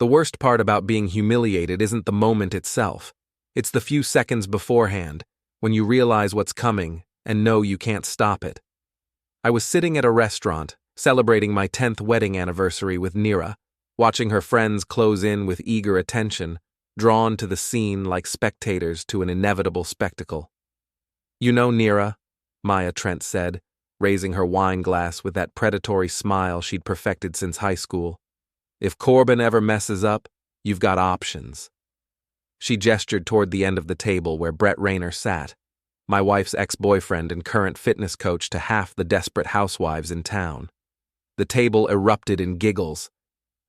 The worst part about being humiliated isn't the moment itself. It's the few seconds beforehand, when you realize what's coming and know you can't stop it. I was sitting at a restaurant, celebrating my 10th wedding anniversary with Nira, watching her friends close in with eager attention, drawn to the scene like spectators to an inevitable spectacle. "You know, Nira," Maya Trent said, raising her wine glass with that predatory smile she'd perfected since high school, "if Corbin ever messes up, you've got options." She gestured toward the end of the table where Brett Rayner sat, my wife's ex-boyfriend and current fitness coach to half the desperate housewives in town. The table erupted in giggles.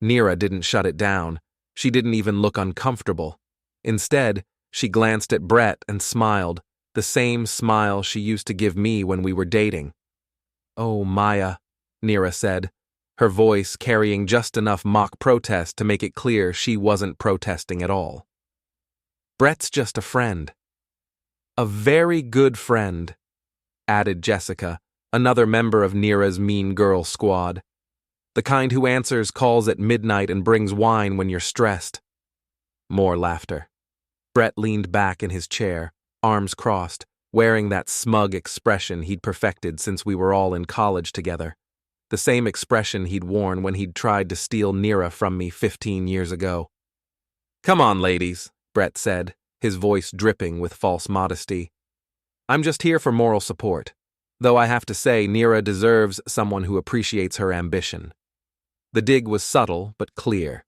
Nira didn't shut it down. She didn't even look uncomfortable. Instead, she glanced at Brett and smiled, the same smile she used to give me when we were dating. "Oh, Maya," Nira said, her voice carrying just enough mock protest to make it clear she wasn't protesting at all. "Brett's just a friend." "A very good friend," added Jessica, another member of Nira's mean girl squad. "The kind who answers calls at midnight and brings wine when you're stressed." More laughter. Brett leaned back in his chair, arms crossed, wearing that smug expression he'd perfected since we were all in college together. The same expression he'd worn when he'd tried to steal Nira from me 15 years ago. "Come on, ladies," Brett said, his voice dripping with false modesty. "I'm just here for moral support, though I have to say Nira deserves someone who appreciates her ambition." The dig was subtle but clear.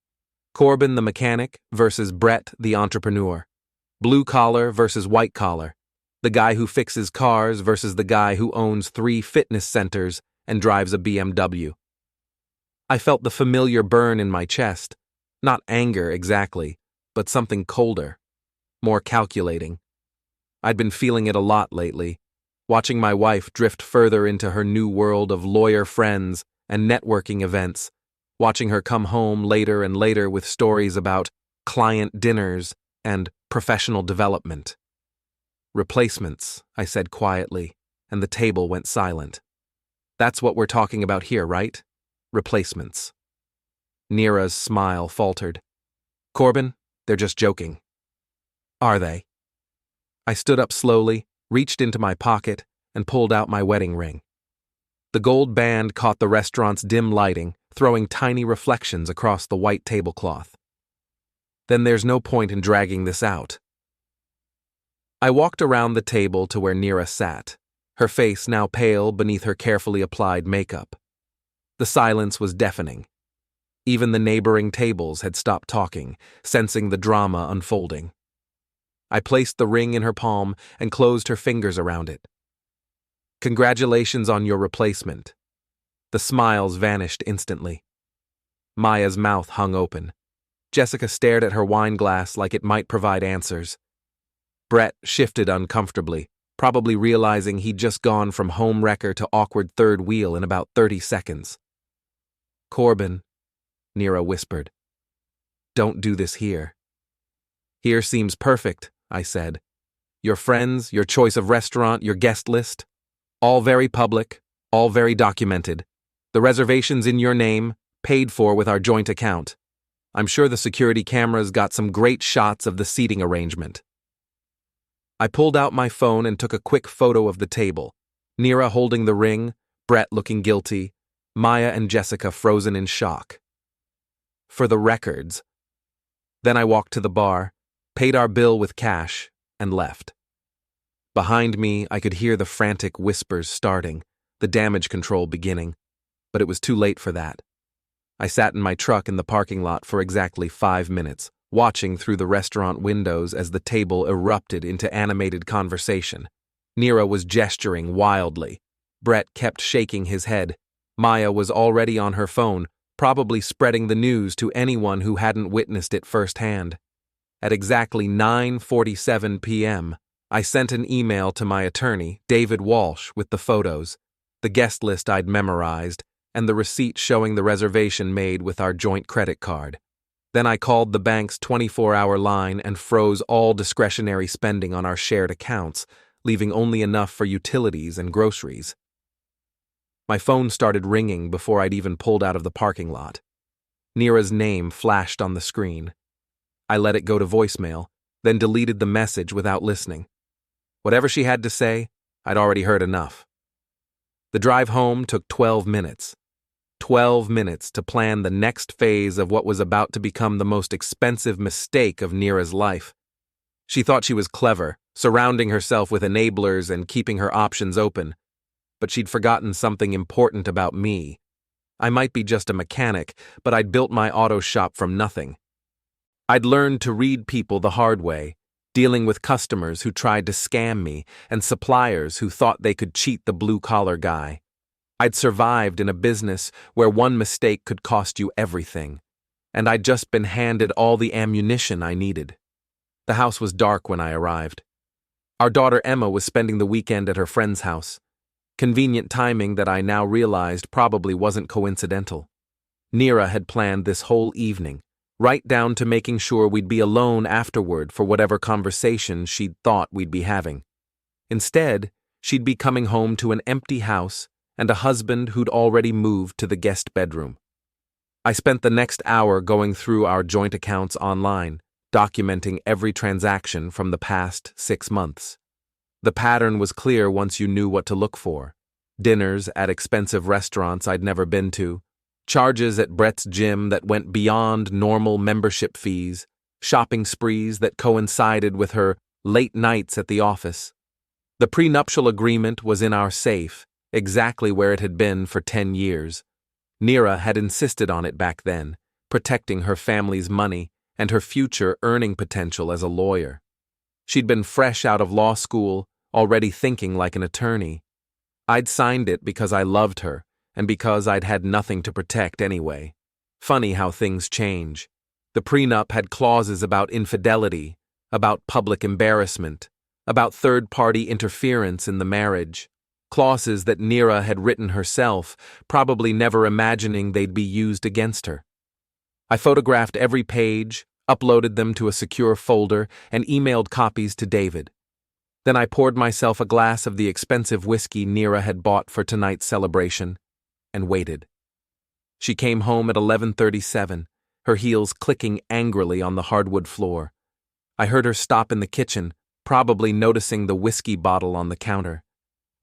Corbin the mechanic versus Brett the entrepreneur. Blue collar versus white collar. The guy who fixes cars versus the guy who owns 3 fitness centers and drives a BMW. I felt the familiar burn in my chest, not anger exactly, but something colder, more calculating. I'd been feeling it a lot lately, watching my wife drift further into her new world of lawyer friends and networking events, watching her come home later and later with stories about client dinners and professional development. "Replacements," I said quietly, and the table went silent. "That's what we're talking about here, right? Replacements." Nira's smile faltered. "Corbin, they're just joking." "Are they?" I stood up slowly, reached into my pocket, and pulled out my wedding ring. The gold band caught the restaurant's dim lighting, throwing tiny reflections across the white tablecloth. "Then there's no point in dragging this out." I walked around the table to where Nira sat, her face now pale beneath her carefully applied makeup. The silence was deafening. Even the neighboring tables had stopped talking, sensing the drama unfolding. I placed the ring in her palm and closed her fingers around it. "Congratulations on your replacement." The smiles vanished instantly. Maya's mouth hung open. Jessica stared at her wine glass like it might provide answers. Brett shifted uncomfortably, probably realizing he'd just gone from home wrecker to awkward third wheel in about 30 seconds. "Corbin," Nira whispered, "don't do this here." "Here seems perfect," I said. "Your friends, your choice of restaurant, your guest list, all very public, all very documented. The reservation's in your name, paid for with our joint account. I'm sure the security cameras got some great shots of the seating arrangement." I pulled out my phone and took a quick photo of the table, Nira holding the ring, Brett looking guilty, Maya and Jessica frozen in shock. "For the records." Then I walked to the bar, paid our bill with cash, and left. Behind me, I could hear the frantic whispers starting, the damage control beginning, but it was too late for that. I sat in my truck in the parking lot for exactly 5 minutes, watching through the restaurant windows as the table erupted into animated conversation. Nira was gesturing wildly. Brett kept shaking his head. Maya was already on her phone, probably spreading the news to anyone who hadn't witnessed it firsthand. At exactly 9:47 p.m., I sent an email to my attorney, David Walsh, with the photos, the guest list I'd memorized, and the receipt showing the reservation made with our joint credit card. Then I called the bank's 24-hour line and froze all discretionary spending on our shared accounts, leaving only enough for utilities and groceries. My phone started ringing before I'd even pulled out of the parking lot. Nira's name flashed on the screen. I let it go to voicemail, then deleted the message without listening. Whatever she had to say, I'd already heard enough. The drive home took 12 minutes. 12 minutes to plan the next phase of what was about to become the most expensive mistake of Nira's life. She thought she was clever, surrounding herself with enablers and keeping her options open. But she'd forgotten something important about me. I might be just a mechanic, but I'd built my auto shop from nothing. I'd learned to read people the hard way, dealing with customers who tried to scam me and suppliers who thought they could cheat the blue-collar guy. I'd survived in a business where one mistake could cost you everything, and I'd just been handed all the ammunition I needed. The house was dark when I arrived. Our daughter Emma was spending the weekend at her friend's house. Convenient timing that I now realized probably wasn't coincidental. Nira had planned this whole evening, right down to making sure we'd be alone afterward for whatever conversation she'd thought we'd be having. Instead, she'd be coming home to an empty house and a husband who'd already moved to the guest bedroom. I spent the next hour going through our joint accounts online, documenting every transaction from the past 6 months. The pattern was clear once you knew what to look for. Dinners at expensive restaurants I'd never been to, charges at Brett's gym that went beyond normal membership fees, shopping sprees that coincided with her late nights at the office. The prenuptial agreement was in our safe, exactly where it had been for 10 years. Nira had insisted on it back then, protecting her family's money and her future earning potential as a lawyer. She'd been fresh out of law school, already thinking like an attorney. I'd signed it because I loved her, and because I'd had nothing to protect anyway. Funny how things change. The prenup had clauses about infidelity, about public embarrassment, about third-party interference in the marriage. Clauses that Nira had written herself, probably never imagining they'd be used against her. I photographed every page, uploaded them to a secure folder, and emailed copies to David. Then I poured myself a glass of the expensive whiskey Nira had bought for tonight's celebration, and waited. She came home at 11:37, her heels clicking angrily on the hardwood floor. I heard her stop in the kitchen, probably noticing the whiskey bottle on the counter.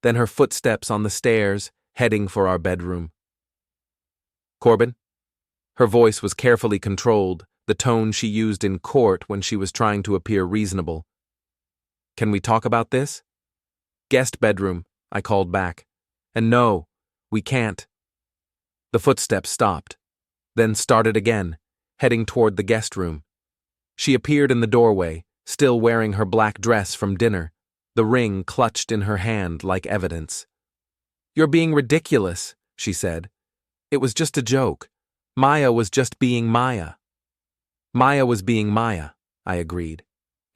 Then her footsteps on the stairs, heading for our bedroom. "Corbin?" Her voice was carefully controlled, the tone she used in court when she was trying to appear reasonable. "Can we talk about this?" "Guest bedroom," I called back. "And no, we can't." The footsteps stopped, then started again, heading toward the guest room. She appeared in the doorway, still wearing her black dress from dinner, the ring clutched in her hand like evidence. "You're being ridiculous," she said. "It was just a joke. Maya was just being Maya." "Maya was being Maya," I agreed.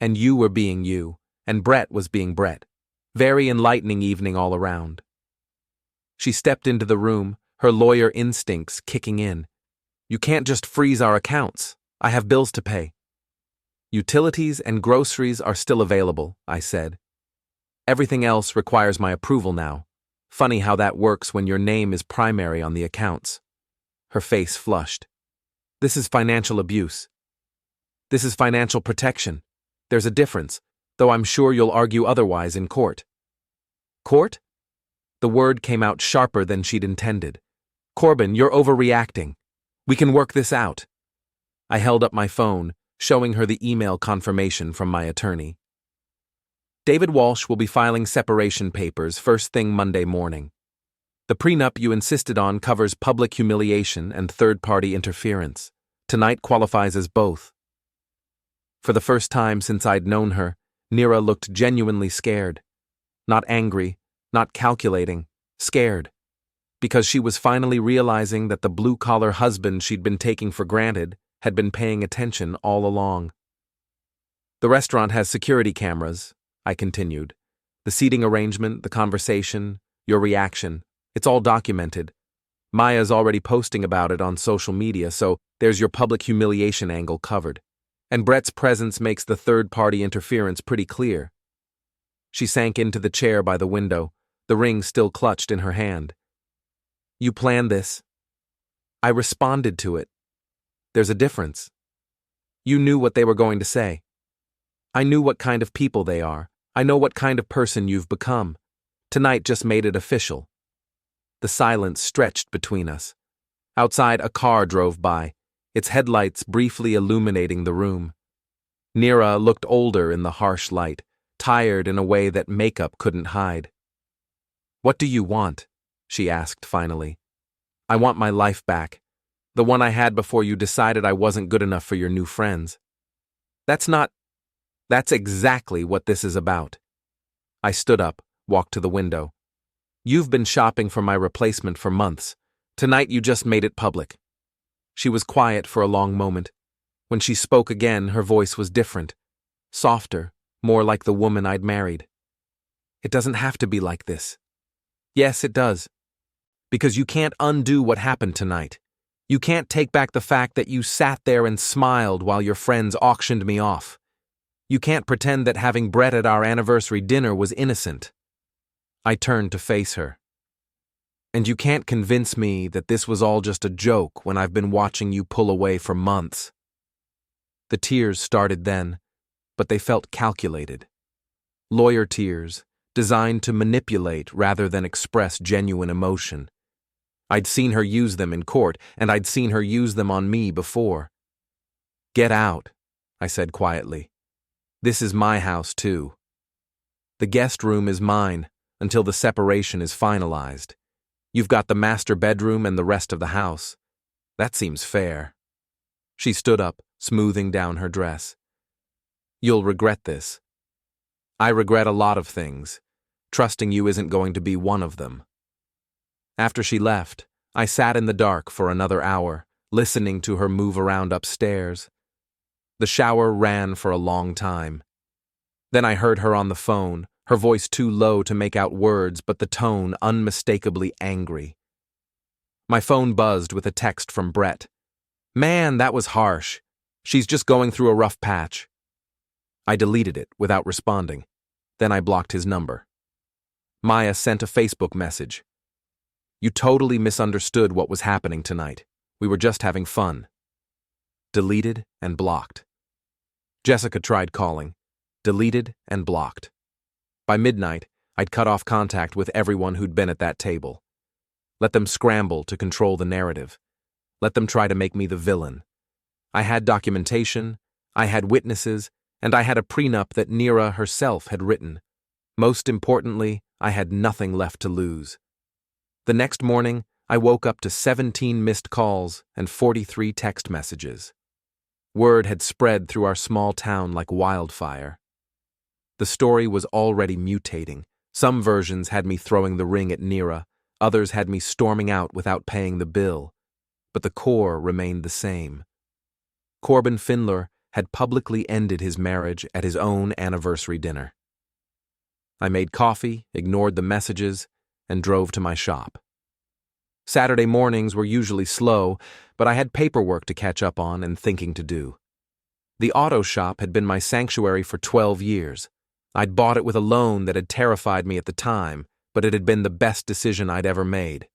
"And you were being you, and Brett was being Brett. Very enlightening evening all around." She stepped into the room, her lawyer instincts kicking in. "You can't just freeze our accounts. I have bills to pay." "Utilities and groceries are still available," I said. "Everything else requires my approval now. Funny how that works when your name is primary on the accounts." Her face flushed. "This is financial abuse." "This is financial protection. There's a difference, though I'm sure you'll argue otherwise in court." "Court?" The word came out sharper than she'd intended. "Corbin, you're overreacting. We can work this out." I held up my phone, showing her the email confirmation from my attorney. "David Walsh will be filing separation papers first thing Monday morning. The prenup you insisted on covers public humiliation and third-party interference. Tonight qualifies as both." For the first time since I'd known her, Nira looked genuinely scared. Not angry, not calculating, scared. Because she was finally realizing that the blue-collar husband she'd been taking for granted had been paying attention all along. "The restaurant has security cameras," I continued. "The seating arrangement, the conversation, your reaction, it's all documented. Maya's already posting about it on social media, so there's your public humiliation angle covered. And Brett's presence makes the third-party interference pretty clear." She sank into the chair by the window, the ring still clutched in her hand. "You planned this." I responded to it. There's a difference. You knew what they were going to say. I knew what kind of people they are. I know what kind of person you've become. Tonight just made it official. The silence stretched between us. Outside, a car drove by, its headlights briefly illuminating the room. Nira looked older in the harsh light, tired in a way that makeup couldn't hide. "What do you want?" she asked finally. "I want my life back. The one I had before you decided I wasn't good enough for your new friends." That's exactly what this is about. I stood up, walked to the window. "You've been shopping for my replacement for months. Tonight you just made it public." She was quiet for a long moment. When she spoke again, her voice was different, softer, more like the woman I'd married. "It doesn't have to be like this." "Yes, it does. Because you can't undo what happened tonight. You can't take back the fact that you sat there and smiled while your friends auctioned me off. You can't pretend that having Brett at our anniversary dinner was innocent." I turned to face her. "And you can't convince me that this was all just a joke when I've been watching you pull away for months." The tears started then, but they felt calculated. Lawyer tears, designed to manipulate rather than express genuine emotion. I'd seen her use them in court, and I'd seen her use them on me before. "Get out," I said quietly. "This is my house, too. The guest room is mine until the separation is finalized. You've got the master bedroom and the rest of the house. That seems fair." She stood up, smoothing down her dress. "You'll regret this. I regret a lot of things. Trusting you isn't going to be one of them." After she left, I sat in the dark for another hour, listening to her move around upstairs. The shower ran for a long time. Then I heard her on the phone, her voice too low to make out words, but the tone unmistakably angry. My phone buzzed with a text from Brett. "Man, that was harsh. She's just going through a rough patch." I deleted it without responding. Then I blocked his number. Maya sent a Facebook message. "You totally misunderstood what was happening tonight. We were just having fun." Deleted and blocked. Jessica tried calling. Deleted and blocked. By midnight, I'd cut off contact with everyone who'd been at that table. Let them scramble to control the narrative. Let them try to make me the villain. I had documentation, I had witnesses, and I had a prenup that Nira herself had written. Most importantly, I had nothing left to lose. The next morning, I woke up to 17 missed calls and 43 text messages. Word had spread through our small town like wildfire. The story was already mutating. Some versions had me throwing the ring at Nira, others had me storming out without paying the bill. But the core remained the same. Corbin Finlor had publicly ended his marriage at his own anniversary dinner. I made coffee, ignored the messages, and drove to my shop. Saturday mornings were usually slow, but I had paperwork to catch up on and thinking to do. The auto shop had been my sanctuary for 12 years. I'd bought it with a loan that had terrified me at the time, but it had been the best decision I'd ever made.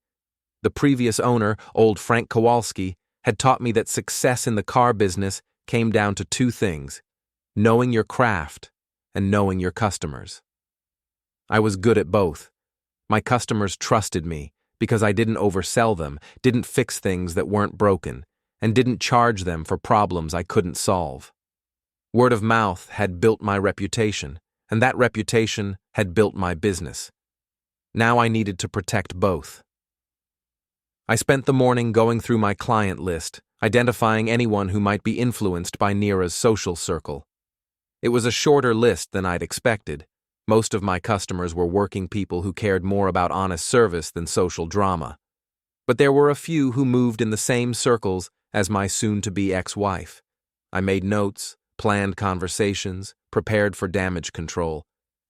The previous owner, old Frank Kowalski, had taught me that success in the car business came down to two things: knowing your craft and knowing your customers. I was good at both. My customers trusted me because I didn't oversell them, didn't fix things that weren't broken, and didn't charge them for problems I couldn't solve. Word of mouth had built my reputation, and that reputation had built my business. Now I needed to protect both. I spent the morning going through my client list, identifying anyone who might be influenced by Nira's social circle. It was a shorter list than I'd expected. Most of my customers were working people who cared more about honest service than social drama. But there were a few who moved in the same circles as my soon-to-be ex-wife. I made notes, planned conversations, prepared for damage control.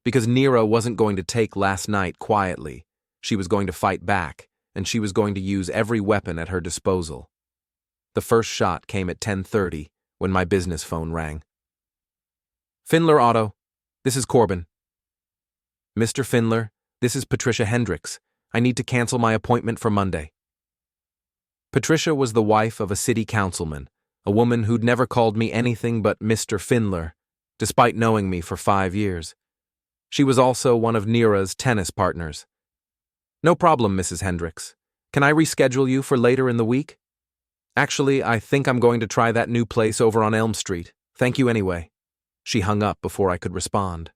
Because Nira wasn't going to take last night quietly. She was going to fight back, and she was going to use every weapon at her disposal. The first shot came at 10:30 when my business phone rang. "Finlor Auto, this is Corbin." "Mr. Finlor, this is Patricia Hendricks. I need to cancel my appointment for Monday." Patricia was the wife of a city councilman, a woman who'd never called me anything but Mr. Finlor, despite knowing me for 5 years. She was also one of Nira's tennis partners. "No problem, Mrs. Hendricks. Can I reschedule you for later in the week?" "Actually, I think I'm going to try that new place over on Elm Street. Thank you anyway." She hung up before I could respond.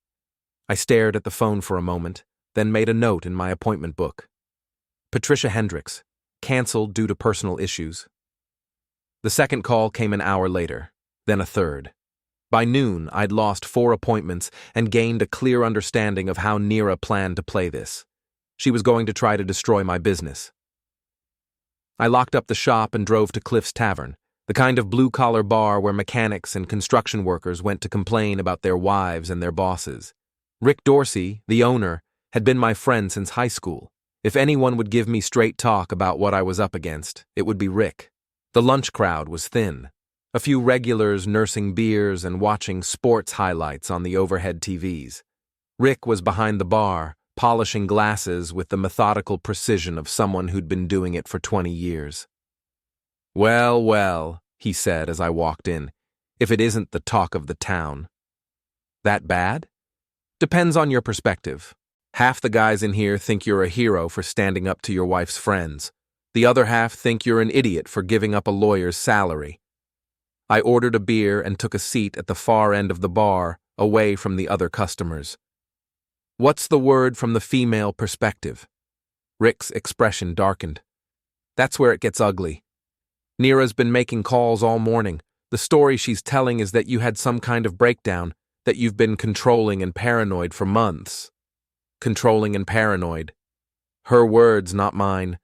I stared at the phone for a moment, then made a note in my appointment book. Patricia Hendricks, canceled due to personal issues. The second call came an hour later, then a third. By noon, I'd lost 4 appointments and gained a clear understanding of how Nira planned to play this. She was going to try to destroy my business. I locked up the shop and drove to Cliff's Tavern, the kind of blue-collar bar where mechanics and construction workers went to complain about their wives and their bosses. Rick Dorsey, the owner, had been my friend since high school. If anyone would give me straight talk about what I was up against, it would be Rick. The lunch crowd was thin. A few regulars nursing beers and watching sports highlights on the overhead TVs. Rick was behind the bar, polishing glasses with the methodical precision of someone who'd been doing it for 20 years. "Well, well," he said as I walked in, "if it isn't the talk of the town." "That bad?" "Depends on your perspective. Half the guys in here think you're a hero for standing up to your wife's friends. The other half think you're an idiot for giving up a lawyer's salary." I ordered a beer and took a seat at the far end of the bar, away from the other customers. "What's the word from the female perspective?" Rick's expression darkened. "That's where it gets ugly. Nira's been making calls all morning. The story she's telling is that you had some kind of breakdown, that you've been controlling and paranoid for months." Controlling and paranoid. Her words, not mine.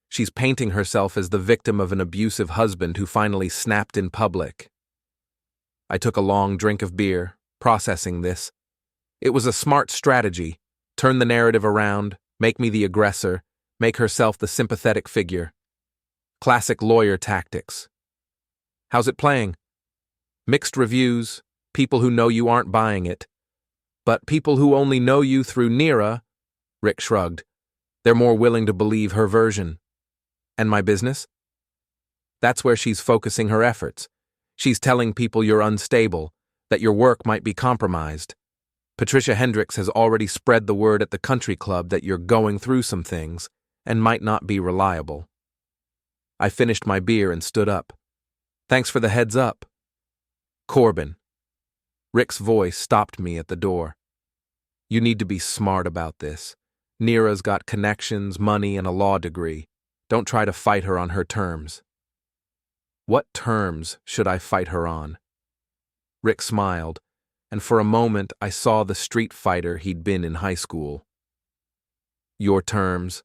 She's painting herself as the victim of an abusive husband who finally snapped in public. I took a long drink of beer, processing this. It was a smart strategy. Turn the narrative around, make me the aggressor, make herself the sympathetic figure. Classic lawyer tactics. "How's it playing?" "Mixed reviews, people who know you aren't buying it. But people who only know you through Nira," Rick shrugged, "they're more willing to believe her version." "And my business?" "That's where she's focusing her efforts. She's telling people you're unstable, that your work might be compromised. Patricia Hendricks has already spread the word at the country club that you're going through some things and might not be reliable." I finished my beer and stood up. "Thanks for the heads up." "Corbin." Rick's voice stopped me at the door. "You need to be smart about this. Nira's got connections, money, and a law degree. Don't try to fight her on her terms." "What terms should I fight her on?" Rick smiled, and for a moment I saw the street fighter he'd been in high school. "Your terms,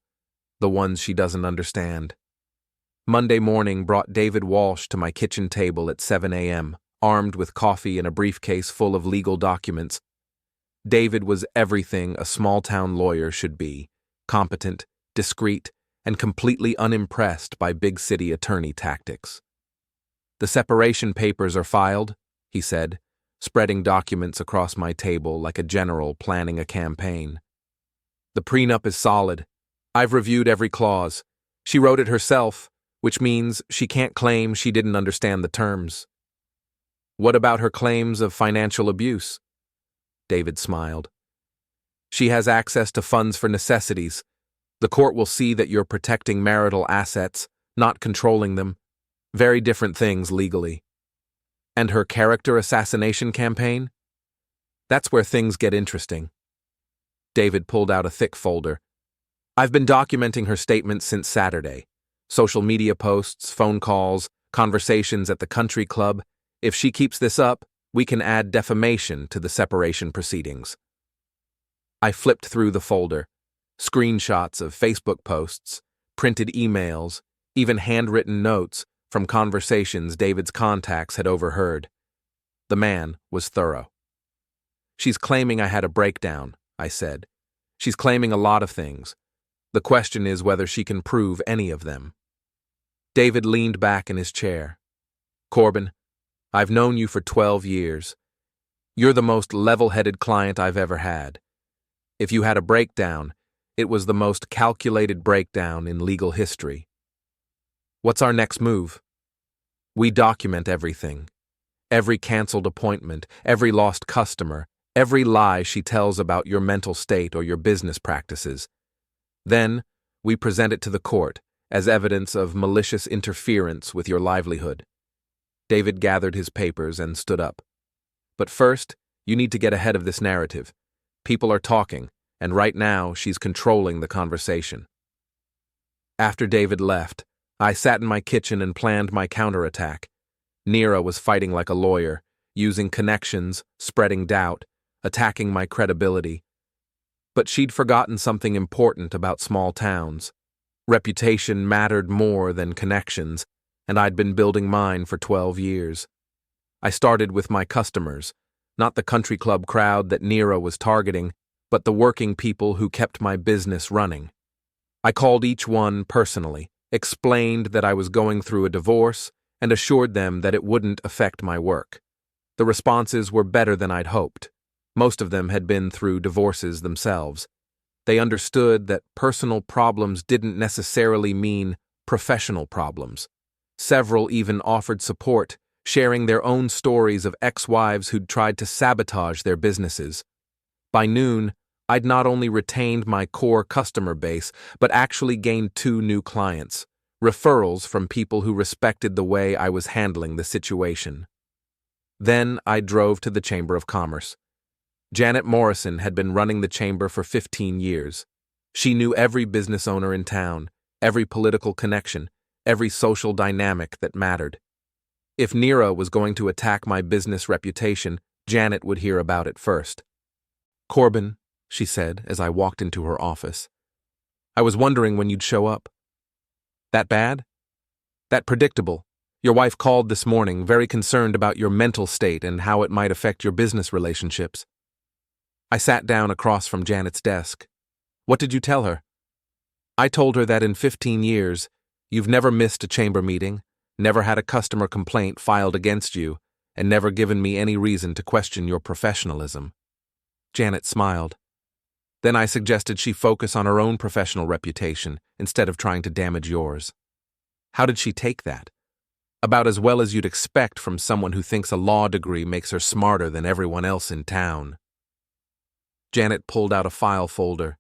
the ones she doesn't understand." Monday morning brought David Walsh to my kitchen table at 7 a.m., armed with coffee and a briefcase full of legal documents. David was everything a small-town lawyer should be: competent, discreet, and completely unimpressed by big-city attorney tactics. "The separation papers are filed," he said, spreading documents across my table like a general planning a campaign. "The prenup is solid. I've reviewed every clause. She wrote it herself, which means she can't claim she didn't understand the terms." "What about her claims of financial abuse?" David smiled. "She has access to funds for necessities. The court will see that you're protecting marital assets, not controlling them. Very different things legally." "And her character assassination campaign?" "That's where things get interesting." David pulled out a thick folder. "I've been documenting her statements since Saturday. Social media posts, phone calls, conversations at the country club. If she keeps this up, we can add defamation to the separation proceedings." I flipped through the folder. Screenshots of Facebook posts, printed emails, even handwritten notes from conversations David's contacts had overheard. The man was thorough. "She's claiming I had a breakdown," I said. "She's claiming a lot of things. The question is whether she can prove any of them." David leaned back in his chair. "Corbin, I've known you for 12 years. You're the most level-headed client I've ever had. If you had a breakdown, it was the most calculated breakdown in legal history. What's our next move?" We document everything. Every canceled appointment, every lost customer, every lie she tells about your mental state or your business practices. Then, we present it to the court as evidence of malicious interference with your livelihood. David gathered his papers and stood up. But first, you need to get ahead of this narrative. People are talking, and right now she's controlling the conversation. After David left, I sat in my kitchen and planned my counterattack. Nira was fighting like a lawyer, using connections, spreading doubt, attacking my credibility. But she'd forgotten something important about small towns. Reputation mattered more than connections, and I'd been building mine for 12 years. I started with my customers, not the country club crowd that Nira was targeting, but the working people who kept my business running. I called each one personally, explained that I was going through a divorce, and assured them that it wouldn't affect my work. The responses were better than I'd hoped. Most of them had been through divorces themselves. They understood that personal problems didn't necessarily mean professional problems. Several even offered support, sharing their own stories of ex-wives who'd tried to sabotage their businesses. By noon, I'd not only retained my core customer base, but actually gained 2 new clients, referrals from people who respected the way I was handling the situation. Then I drove to the Chamber of Commerce. Janet Morrison had been running the chamber for 15 years. She knew every business owner in town, every political connection, every social dynamic that mattered. If Nira was going to attack my business reputation, Janet would hear about it first. "Corbin," she said as I walked into her office, "I was wondering when you'd show up." "That bad?" "That predictable. Your wife called this morning, very concerned about your mental state and how it might affect your business relationships." I sat down across from Janet's desk. "What did you tell her?" "I told her that in 15 years, you've never missed a chamber meeting, never had a customer complaint filed against you, and never given me any reason to question your professionalism." Janet smiled. Then I suggested she focus on her own professional reputation instead of trying to damage yours. How did she take that? About as well as you'd expect from someone who thinks a law degree makes her smarter than everyone else in town. Janet pulled out a file folder.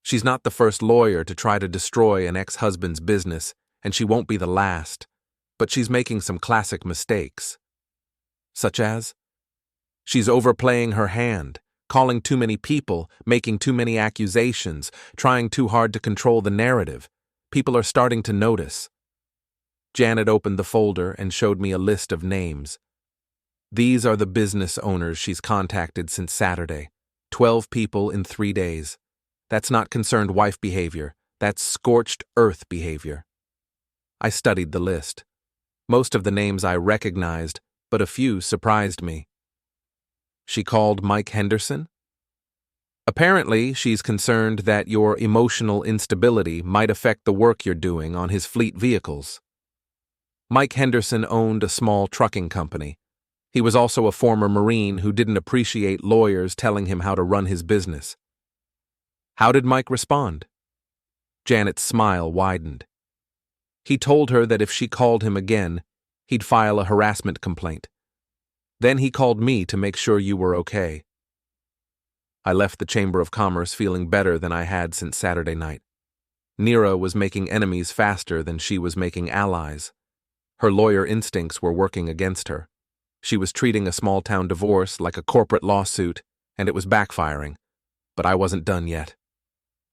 She's not the first lawyer to try to destroy an ex-husband's business, and she won't be the last, but she's making some classic mistakes. Such as? She's overplaying her hand, calling too many people, making too many accusations, trying too hard to control the narrative. People are starting to notice. Janet opened the folder and showed me a list of names. These are the business owners she's contacted since Saturday. 12 people in 3 days. That's not concerned wife behavior. That's scorched earth behavior. I studied the list. Most of the names I recognized, but a few surprised me. She called Mike Henderson? Apparently, she's concerned that your emotional instability might affect the work you're doing on his fleet vehicles. Mike Henderson owned a small trucking company. He was also a former Marine who didn't appreciate lawyers telling him how to run his business. How did Mike respond? Janet's smile widened. He told her that if she called him again, he'd file a harassment complaint. Then he called me to make sure you were okay. I left the Chamber of Commerce feeling better than I had since Saturday night. Nira was making enemies faster than she was making allies. Her lawyer instincts were working against her. She was treating a small-town divorce like a corporate lawsuit, and it was backfiring. But I wasn't done yet.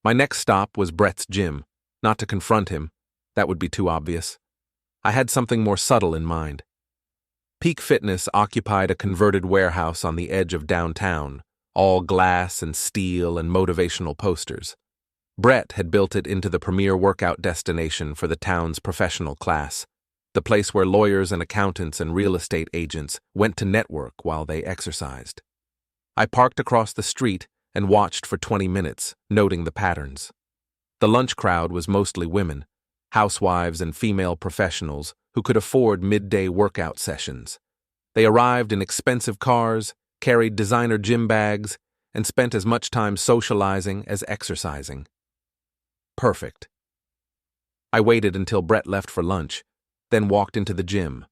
My next stop was Brett's gym, not to confront him. That would be too obvious. I had something more subtle in mind. Peak Fitness occupied a converted warehouse on the edge of downtown, all glass and steel and motivational posters. Brett had built it into the premier workout destination for the town's professional class, the place where lawyers and accountants and real estate agents went to network while they exercised. I parked across the street and watched for 20 minutes, noting the patterns. The lunch crowd was mostly women, housewives and female professionals who could afford midday workout sessions. They arrived in expensive cars, carried designer gym bags, and spent as much time socializing as exercising. Perfect. I waited until Brett left for lunch, then walked into the gym,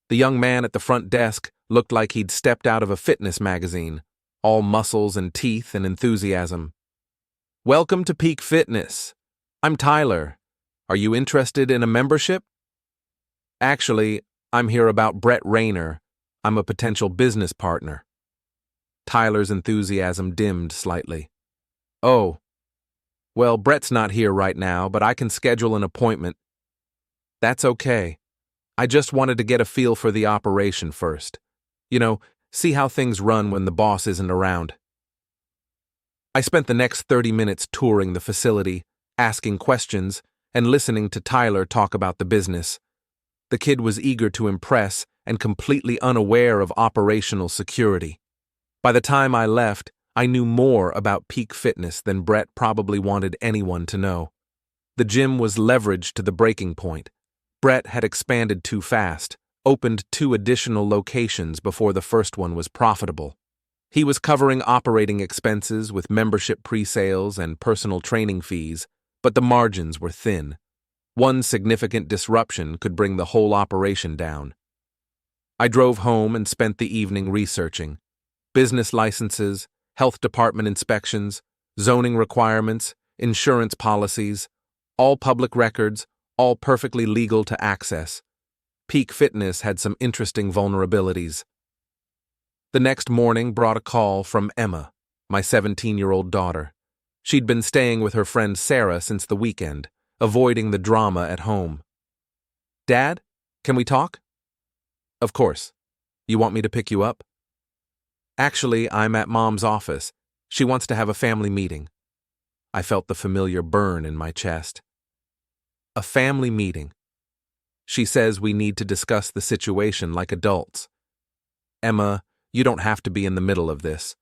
The young man at the front desk looked like he'd stepped out of a fitness magazine, all muscles and teeth and enthusiasm. "Welcome to Peak Fitness. I'm Tyler. Are you interested in a membership?" "Actually, I'm here about Brett Rayner. I'm a potential business partner." Tyler's enthusiasm dimmed slightly. "Oh, well, Brett's not here right now, but I can schedule an appointment." "That's okay. I just wanted to get a feel for the operation first. See how things run when the boss isn't around." I spent the next 30 minutes touring the facility, asking questions, and listening to Tyler talk about the business. The kid was eager to impress and completely unaware of operational security. By the time I left, I knew more about Peak Fitness than Brett probably wanted anyone to know. The gym was leveraged to the breaking point. Brett had expanded too fast, opened 2 additional locations before the first one was profitable. He was covering operating expenses with membership pre-sales and personal training fees, but the margins were thin. One significant disruption could bring the whole operation down. I drove home and spent the evening researching. Business licenses, health department inspections, zoning requirements, insurance policies, all public records, all perfectly legal to access. Peak Fitness had some interesting vulnerabilities. The next morning brought a call from Emma, my 17-year-old daughter. She'd been staying with her friend Sarah since the weekend, avoiding the drama at home. "Dad, can we talk?" "Of course. You want me to pick you up?" "Actually, I'm at Mom's office. She wants to have a family meeting." I felt the familiar burn in my chest. A family meeting. She says we need to discuss the situation like adults. "Emma, you don't have to be in the middle of this."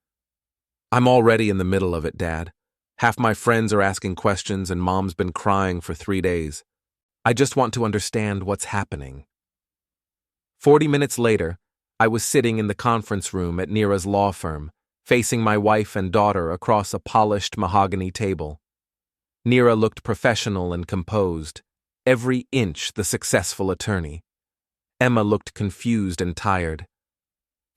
"I'm already in the middle of it, Dad. Half my friends are asking questions and Mom's been crying for 3 days. I just want to understand what's happening." 40 minutes later, I was sitting in the conference room at Nira's law firm, facing my wife and daughter across a polished mahogany table. Nira looked professional and composed, every inch the successful attorney. Emma looked confused and tired.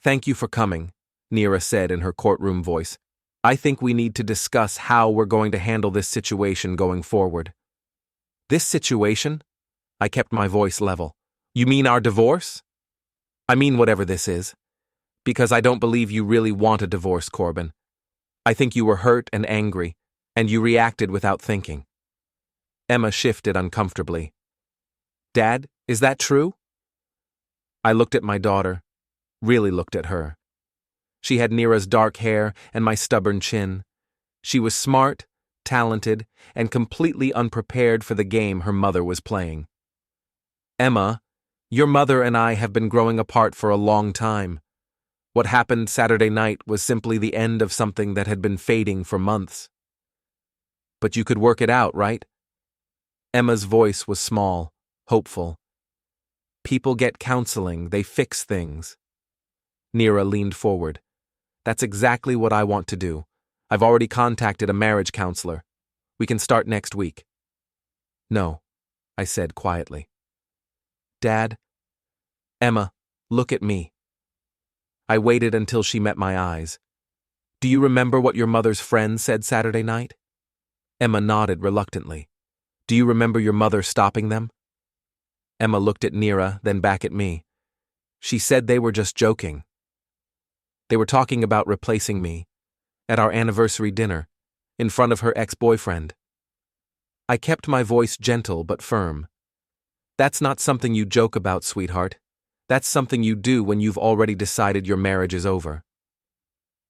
"Thank you for coming," Nira said in her courtroom voice. "I think we need to discuss how we're going to handle this situation going forward." "This situation?" I kept my voice level. "You mean our divorce?" "I mean whatever this is. Because I don't believe you really want a divorce, Corbin. I think you were hurt and angry, and you reacted without thinking." Emma shifted uncomfortably. "Dad, is that true?" I looked at my daughter, really looked at her. She had Nira's dark hair and my stubborn chin. She was smart, talented, and completely unprepared for the game her mother was playing. "Emma, your mother and I have been growing apart for a long time. What happened Saturday night was simply the end of something that had been fading for months." "But you could work it out, right?" Emma's voice was small, hopeful. "People get counseling, they fix things." Nira leaned forward. "That's exactly what I want to do. I've already contacted a marriage counselor. We can start next week." "No," I said quietly. "Dad, Emma, look at me." I waited until she met my eyes. "Do you remember what your mother's friend said Saturday night?" Emma nodded reluctantly. "Do you remember your mother stopping them?" Emma looked at Nira, then back at me. "She said they were just joking. They were talking about replacing me, at our anniversary dinner, in front of her ex-boyfriend." I kept my voice gentle but firm. "That's not something you joke about, sweetheart. That's something you do when you've already decided your marriage is over."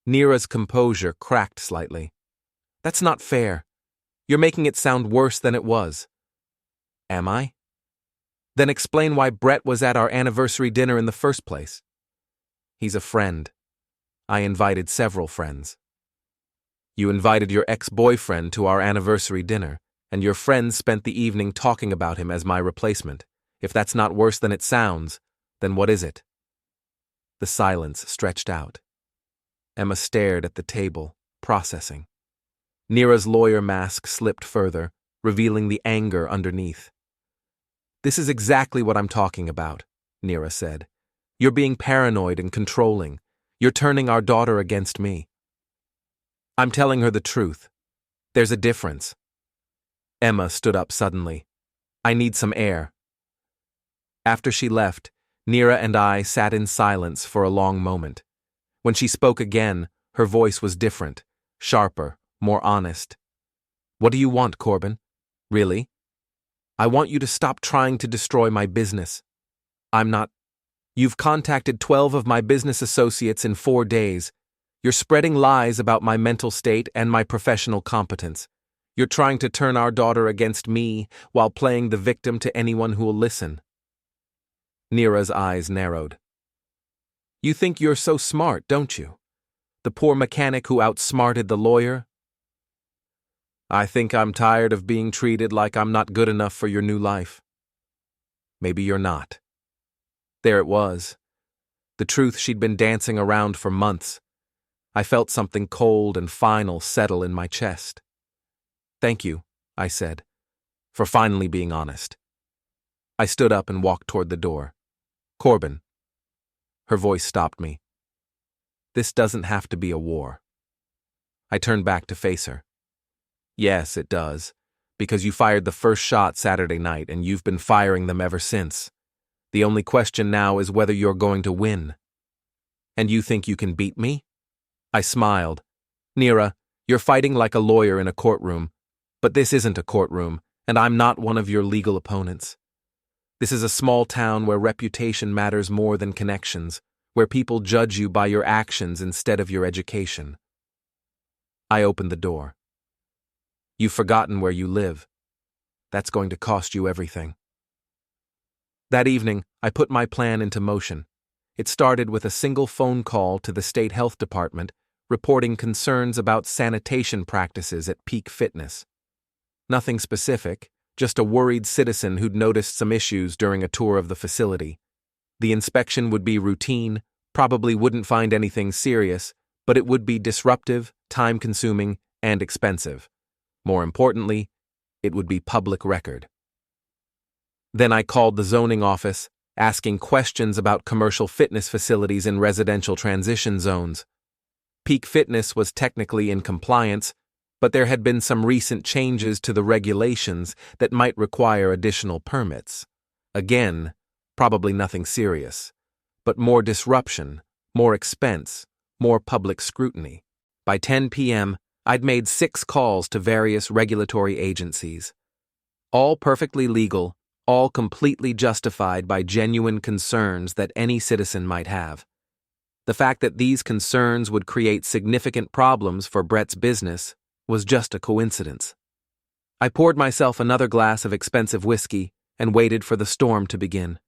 Nira's composure cracked slightly. "That's not fair. You're making it sound worse than it was." "Am I?" "Then explain why Brett was at our anniversary dinner in the first place." "He's a friend. I invited several friends." "You invited your ex-boyfriend to our anniversary dinner, and your friends spent the evening talking about him as my replacement. If that's not worse than it sounds, then what is it?" The silence stretched out. Emma stared at the table, processing. Nira's lawyer mask slipped further, revealing the anger underneath. "This is exactly what I'm talking about," Nira said. You're being paranoid and controlling. You're turning our daughter against me." I'm telling her the truth. There's a difference. Emma stood up suddenly. "I need some air." After she left, Nira and I sat in silence for a long moment. When she spoke again, her voice was different, sharper, more honest. "What do you want, Corbin? Really? I want you to stop trying to destroy my business. I'm not. You've contacted 12 of my business associates in 4 days. You're spreading lies about my mental state and my professional competence. You're trying to turn our daughter against me while playing the victim to anyone who'll listen." Nira's eyes narrowed. "You think you're so smart, don't you? The poor mechanic who outsmarted the lawyer?" "I think I'm tired of being treated like I'm not good enough for your new life." "Maybe you're not." There it was. The truth she'd been dancing around for months. I felt something cold and final settle in my chest. "Thank you," I said, "for finally being honest." I stood up and walked toward the door. "Corbin." Her voice stopped me. "This doesn't have to be a war." I turned back to face her. "Yes, it does, because you fired the first shot Saturday night and you've been firing them ever since. The only question now is whether you're going to win." "And you think you can beat me?" I smiled. "Nira, you're fighting like a lawyer in a courtroom, but this isn't a courtroom, and I'm not one of your legal opponents. This is a small town where reputation matters more than connections, where people judge you by your actions instead of your education." I opened the door. "You've forgotten where you live. That's going to cost you everything." That evening, I put my plan into motion. It started with a single phone call to the state health department reporting concerns about sanitation practices at Peak Fitness. Nothing specific, just a worried citizen who'd noticed some issues during a tour of the facility. The inspection would be routine, probably wouldn't find anything serious, but it would be disruptive, time-consuming, and expensive. More importantly, it would be public record. Then I called the zoning office, asking questions about commercial fitness facilities in residential transition zones. Peak Fitness was technically in compliance, but there had been some recent changes to the regulations that might require additional permits. Again, probably nothing serious, but more disruption, more expense, more public scrutiny. By 10 p.m., I'd made 6 calls to various regulatory agencies. All perfectly legal, all completely justified by genuine concerns that any citizen might have. The fact that these concerns would create significant problems for Brett's business was just a coincidence. I poured myself another glass of expensive whiskey and waited for the storm to begin.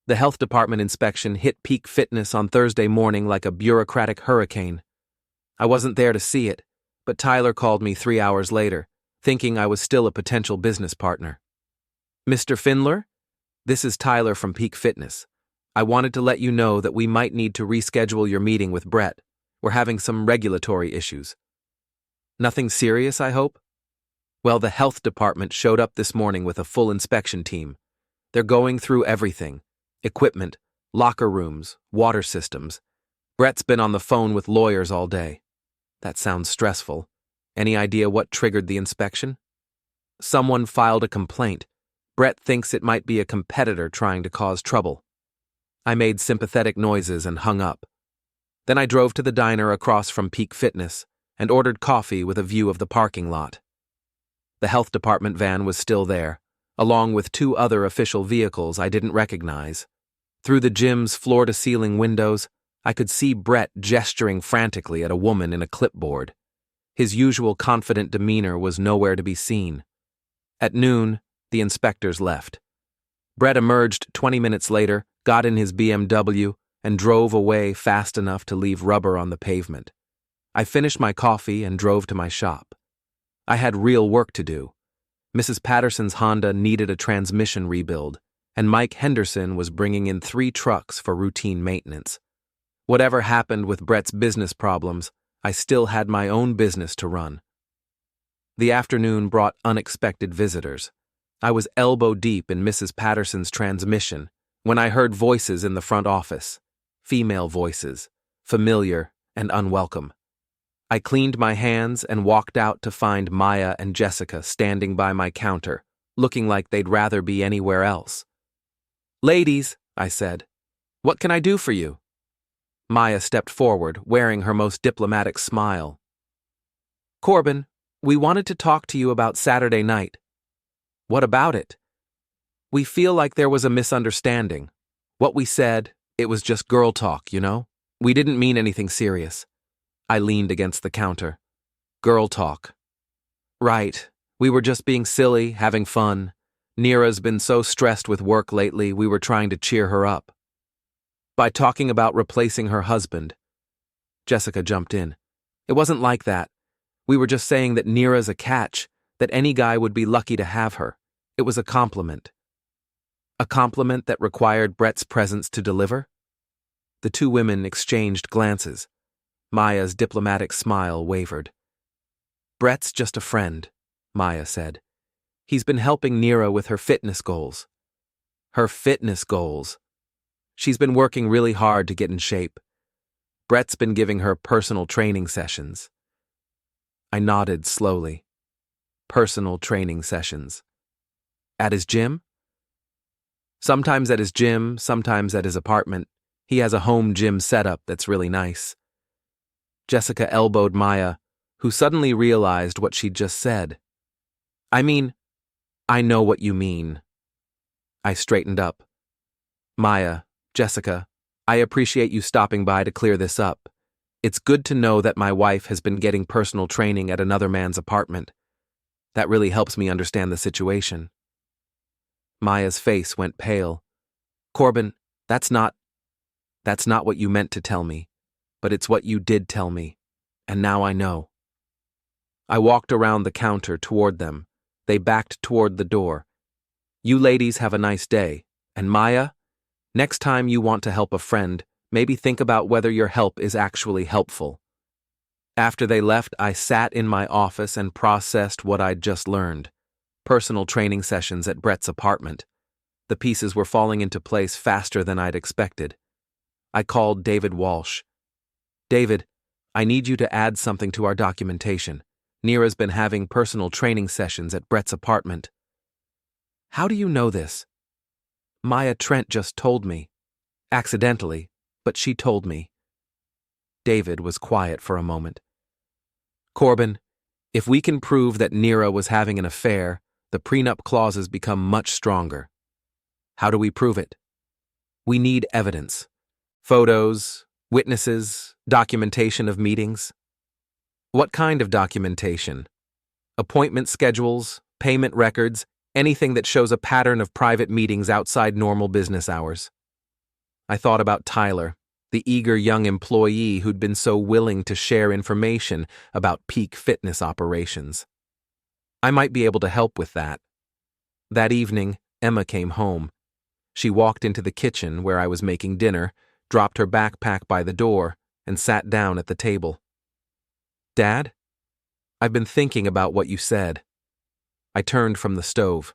The health department inspection hit Peak Fitness on Thursday morning like a bureaucratic hurricane. I wasn't there to see it, but Tyler called me 3 hours later, thinking I was still a potential business partner. "Mr. Finlor, this is Tyler from Peak Fitness. I wanted to let you know that we might need to reschedule your meeting with Brett. We're having some regulatory issues." "Nothing serious, I hope?" "Well, the health department showed up this morning with a full inspection team. They're going through everything: equipment, locker rooms, water systems. Brett's been on the phone with lawyers all day." "That sounds stressful. Any idea what triggered the inspection?" "Someone filed a complaint. Brett thinks it might be a competitor trying to cause trouble." I made sympathetic noises and hung up. Then I drove to the diner across from Peak Fitness and ordered coffee with a view of the parking lot. The health department van was still there, along with 2 other official vehicles I didn't recognize. Through the gym's floor-to-ceiling windows, I could see Brett gesturing frantically at a woman in a clipboard. His usual confident demeanor was nowhere to be seen. At noon, the inspectors left. Brett emerged 20 minutes later, got in his BMW, and drove away fast enough to leave rubber on the pavement. I finished my coffee and drove to my shop. I had real work to do. Mrs. Patterson's Honda needed a transmission rebuild, and Mike Henderson was bringing in 3 trucks for routine maintenance. Whatever happened with Brett's business problems, I still had my own business to run. The afternoon brought unexpected visitors. I was elbow deep in Mrs. Patterson's transmission When I heard voices in the front office, female voices, familiar and unwelcome. I cleaned my hands and walked out to find Maya and Jessica standing by my counter, looking like they'd rather be anywhere else. "Ladies," I said, "what can I do for you?" Maya stepped forward, wearing her most diplomatic smile. "Corbin, we wanted to talk to you about Saturday night." "What about it?" "We feel like there was a misunderstanding. What we said, it was just girl talk, you know? We didn't mean anything serious." I leaned against the counter. "Girl talk." "Right. We were just being silly, having fun. Nira's been so stressed with work lately, we were trying to cheer her up. By talking about replacing her husband." Jessica jumped in. "It wasn't like that. We were just saying that Nira's a catch, that any guy would be lucky to have her. It was a compliment." "A compliment that required Brett's presence to deliver?" The two women exchanged glances. Maya's diplomatic smile wavered. "Brett's just a friend," Maya said. "He's been helping Nira with her fitness goals." "Her fitness goals." "She's been working really hard to get in shape. Brett's been giving her personal training sessions." I nodded slowly. Personal training sessions. "At his gym?" "Sometimes at his gym, sometimes at his apartment. He has a home gym setup that's really nice." Jessica elbowed Maya, who suddenly realized what she'd just said. "I mean, I know what you mean." I straightened up. "Maya, Jessica, I appreciate you stopping by to clear this up. It's good to know that my wife has been getting personal training at another man's apartment. That really helps me understand the situation." Maya's face went pale. "Corbin, that's not what you meant to tell me, but it's what you did tell me, and now I know." I walked around the counter toward them. They backed toward the door. "You ladies have a nice day, and Maya, next time you want to help a friend, maybe think about whether your help is actually helpful." After they left, I sat in my office and processed what I'd just learned. Personal training sessions at Brett's apartment. The pieces were falling into place faster than I'd expected. I called David Walsh. "David, I need you to add something to our documentation. Nira's been having personal training sessions at Brett's apartment." "How do you know this?" "Maya Trent just told me. Accidentally, but she told me." David was quiet for a moment. "Corbin, if we can prove that Nira was having an affair, the prenup clauses become much stronger." "How do we prove it?" "We need evidence. Photos, witnesses, documentation of meetings." "What kind of documentation?" "Appointment schedules, payment records, anything that shows a pattern of private meetings outside normal business hours." I thought about Tyler, the eager young employee who'd been so willing to share information about peak fitness operations. I might be able to help with that. That evening, Emma came home. She walked into the kitchen where I was making dinner, dropped her backpack by the door, and sat down at the table. "Dad? I've been thinking about what you said." I turned from the stove.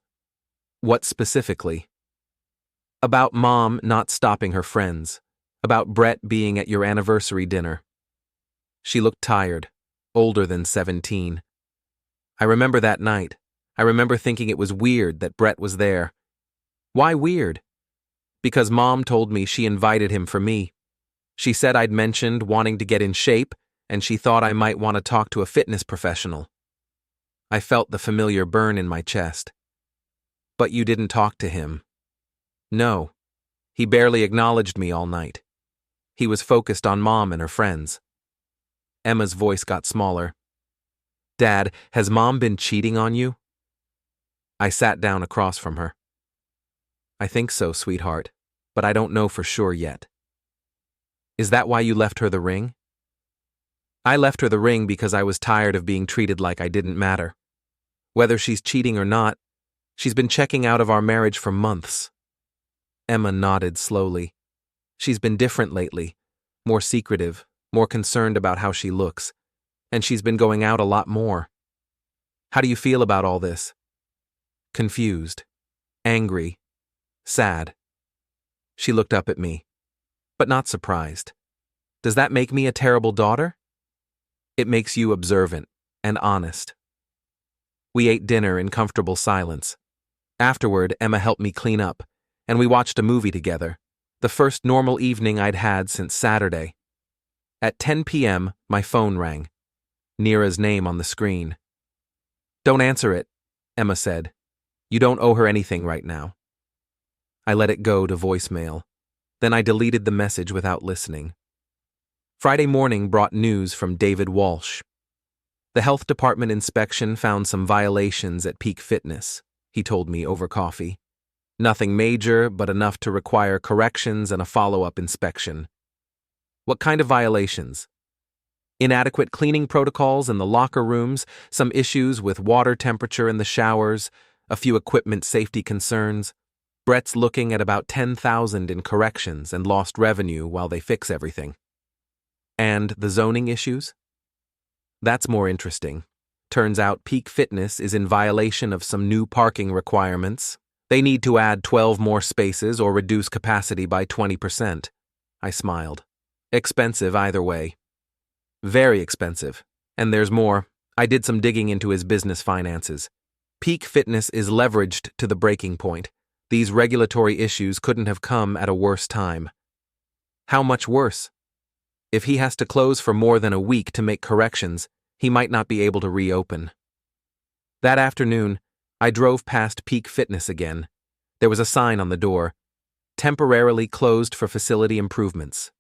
"What specifically?" "About Mom not stopping her friends. About Brett being at your anniversary dinner." She looked tired, older than 17. "I remember that night. I remember thinking it was weird that Brett was there." "Why weird?" "Because Mom told me she invited him for me. She said I'd mentioned wanting to get in shape, and she thought I might want to talk to a fitness professional." I felt the familiar burn in my chest. "But you didn't talk to him." "No. He barely acknowledged me all night. He was focused on Mom and her friends." Emma's voice got smaller. "Dad, has Mom been cheating on you?" I sat down across from her. "I think so, sweetheart, but I don't know for sure yet." "Is that why you left her the ring?" "I left her the ring because I was tired of being treated like I didn't matter. Whether she's cheating or not, she's been checking out of our marriage for months." Emma nodded slowly. "She's been different lately, more secretive, more concerned about how she looks, and she's been going out a lot more." "How do you feel about all this?" "Confused, angry, sad." She looked up at me, but not surprised. Does that make me a terrible daughter? It makes you observant and honest. We ate dinner in comfortable silence. Afterward, Emma helped me clean up, and we watched a movie together, the first normal evening I'd had since Saturday. At 10 p.m., my phone rang. Nira's name on the screen. "Don't answer it," Emma said. "You don't owe her anything right now." I let it go to voicemail. Then I deleted the message without listening. Friday morning brought news from David Walsh. The health department inspection found some violations at Peak Fitness, he told me over coffee. Nothing major, but enough to require corrections and a follow-up inspection. What kind of violations? Inadequate cleaning protocols in the locker rooms, some issues with water temperature in the showers, a few equipment safety concerns. Brett's looking at about $10,000 in corrections and lost revenue while they fix everything. And the zoning issues? That's more interesting. Turns out Peak Fitness is in violation of some new parking requirements. They need to add 12 more spaces or reduce capacity by 20%. I smiled. Expensive either way. Very expensive. And there's more. I did some digging into his business finances. Peak Fitness is leveraged to the breaking point. These regulatory issues couldn't have come at a worse time. How much worse? If he has to close for more than a week to make corrections, he might not be able to reopen. That afternoon, I drove past Peak Fitness again. There was a sign on the door, "Temporarily closed for facility improvements."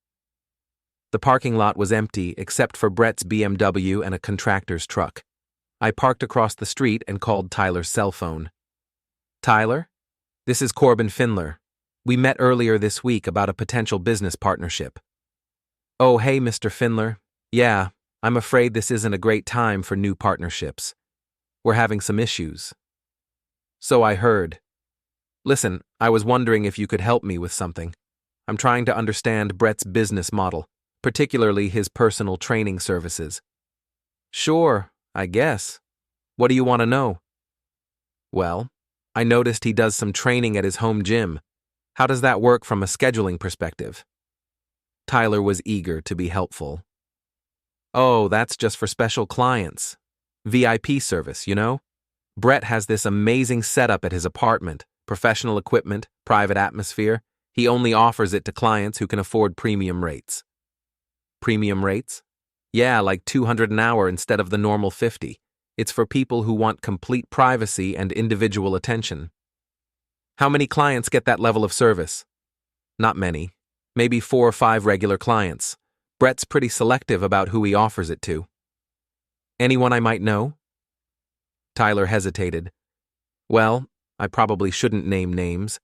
The parking lot was empty except for Brett's BMW and a contractor's truck. I parked across the street and called Tyler's cell phone. "Tyler? This is Corbin Finlor. We met earlier this week about a potential business partnership." "Oh, hey, Mr. Finlor. Yeah, I'm afraid this isn't a great time for new partnerships. We're having some issues." "So I heard. Listen, I was wondering if you could help me with something. I'm trying to understand Brett's business model, particularly his personal training services." "Sure, I guess. What do you want to know?" "Well, I noticed he does some training at his home gym. How does that work from a scheduling perspective?" Tyler was eager to be helpful. "Oh, that's just for special clients. VIP service, you know? Brett has this amazing setup at his apartment, professional equipment, private atmosphere. He only offers it to clients who can afford premium rates." "Premium rates?" "Yeah, like $200 an hour instead of the normal $50. It's for people who want complete privacy and individual attention." "How many clients get that level of service?" "Not many. Maybe 4 or 5 regular clients. Brett's pretty selective about who he offers it to." "Anyone I might know?" Tyler hesitated. "Well, I probably shouldn't name names,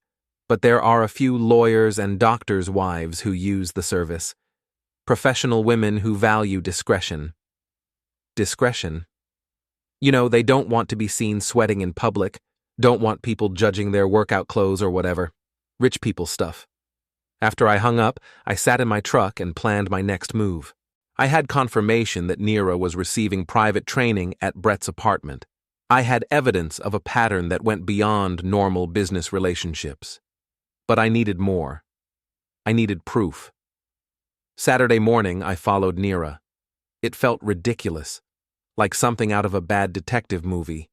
but there are a few lawyers and doctors' wives who use the service. Professional women who value discretion." "Discretion?" "You know, they don't want to be seen sweating in public, don't want people judging their workout clothes or whatever. Rich people stuff." After I hung up, I sat in my truck and planned my next move. I had confirmation that Nira was receiving private training at Brett's apartment. I had evidence of a pattern that went beyond normal business relationships. But I needed more. I needed proof. Saturday morning, I followed Nira. It felt ridiculous, like something out of a bad detective movie.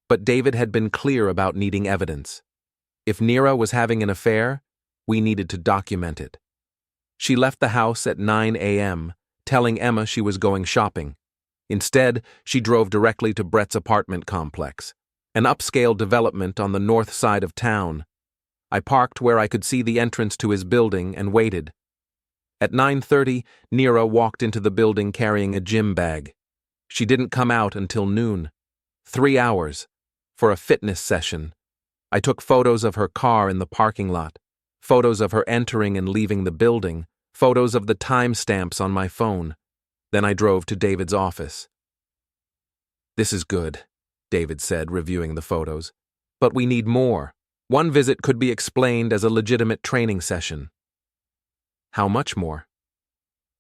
But David had been clear about needing evidence. If Nira was having an affair, we needed to document it. She left the house at 9 a.m., telling Emma she was going shopping. Instead, she drove directly to Brett's apartment complex, an upscale development on the north side of town. I parked where I could see the entrance to his building and waited. At 9:30, Nira walked into the building carrying a gym bag. She didn't come out until noon. 3 hours. For a fitness session. I took photos of her car in the parking lot, photos of her entering and leaving the building, photos of the timestamps on my phone. Then I drove to David's office. "This is good," David said, reviewing the photos. "But we need more. One visit could be explained as a legitimate training session." "How much more?"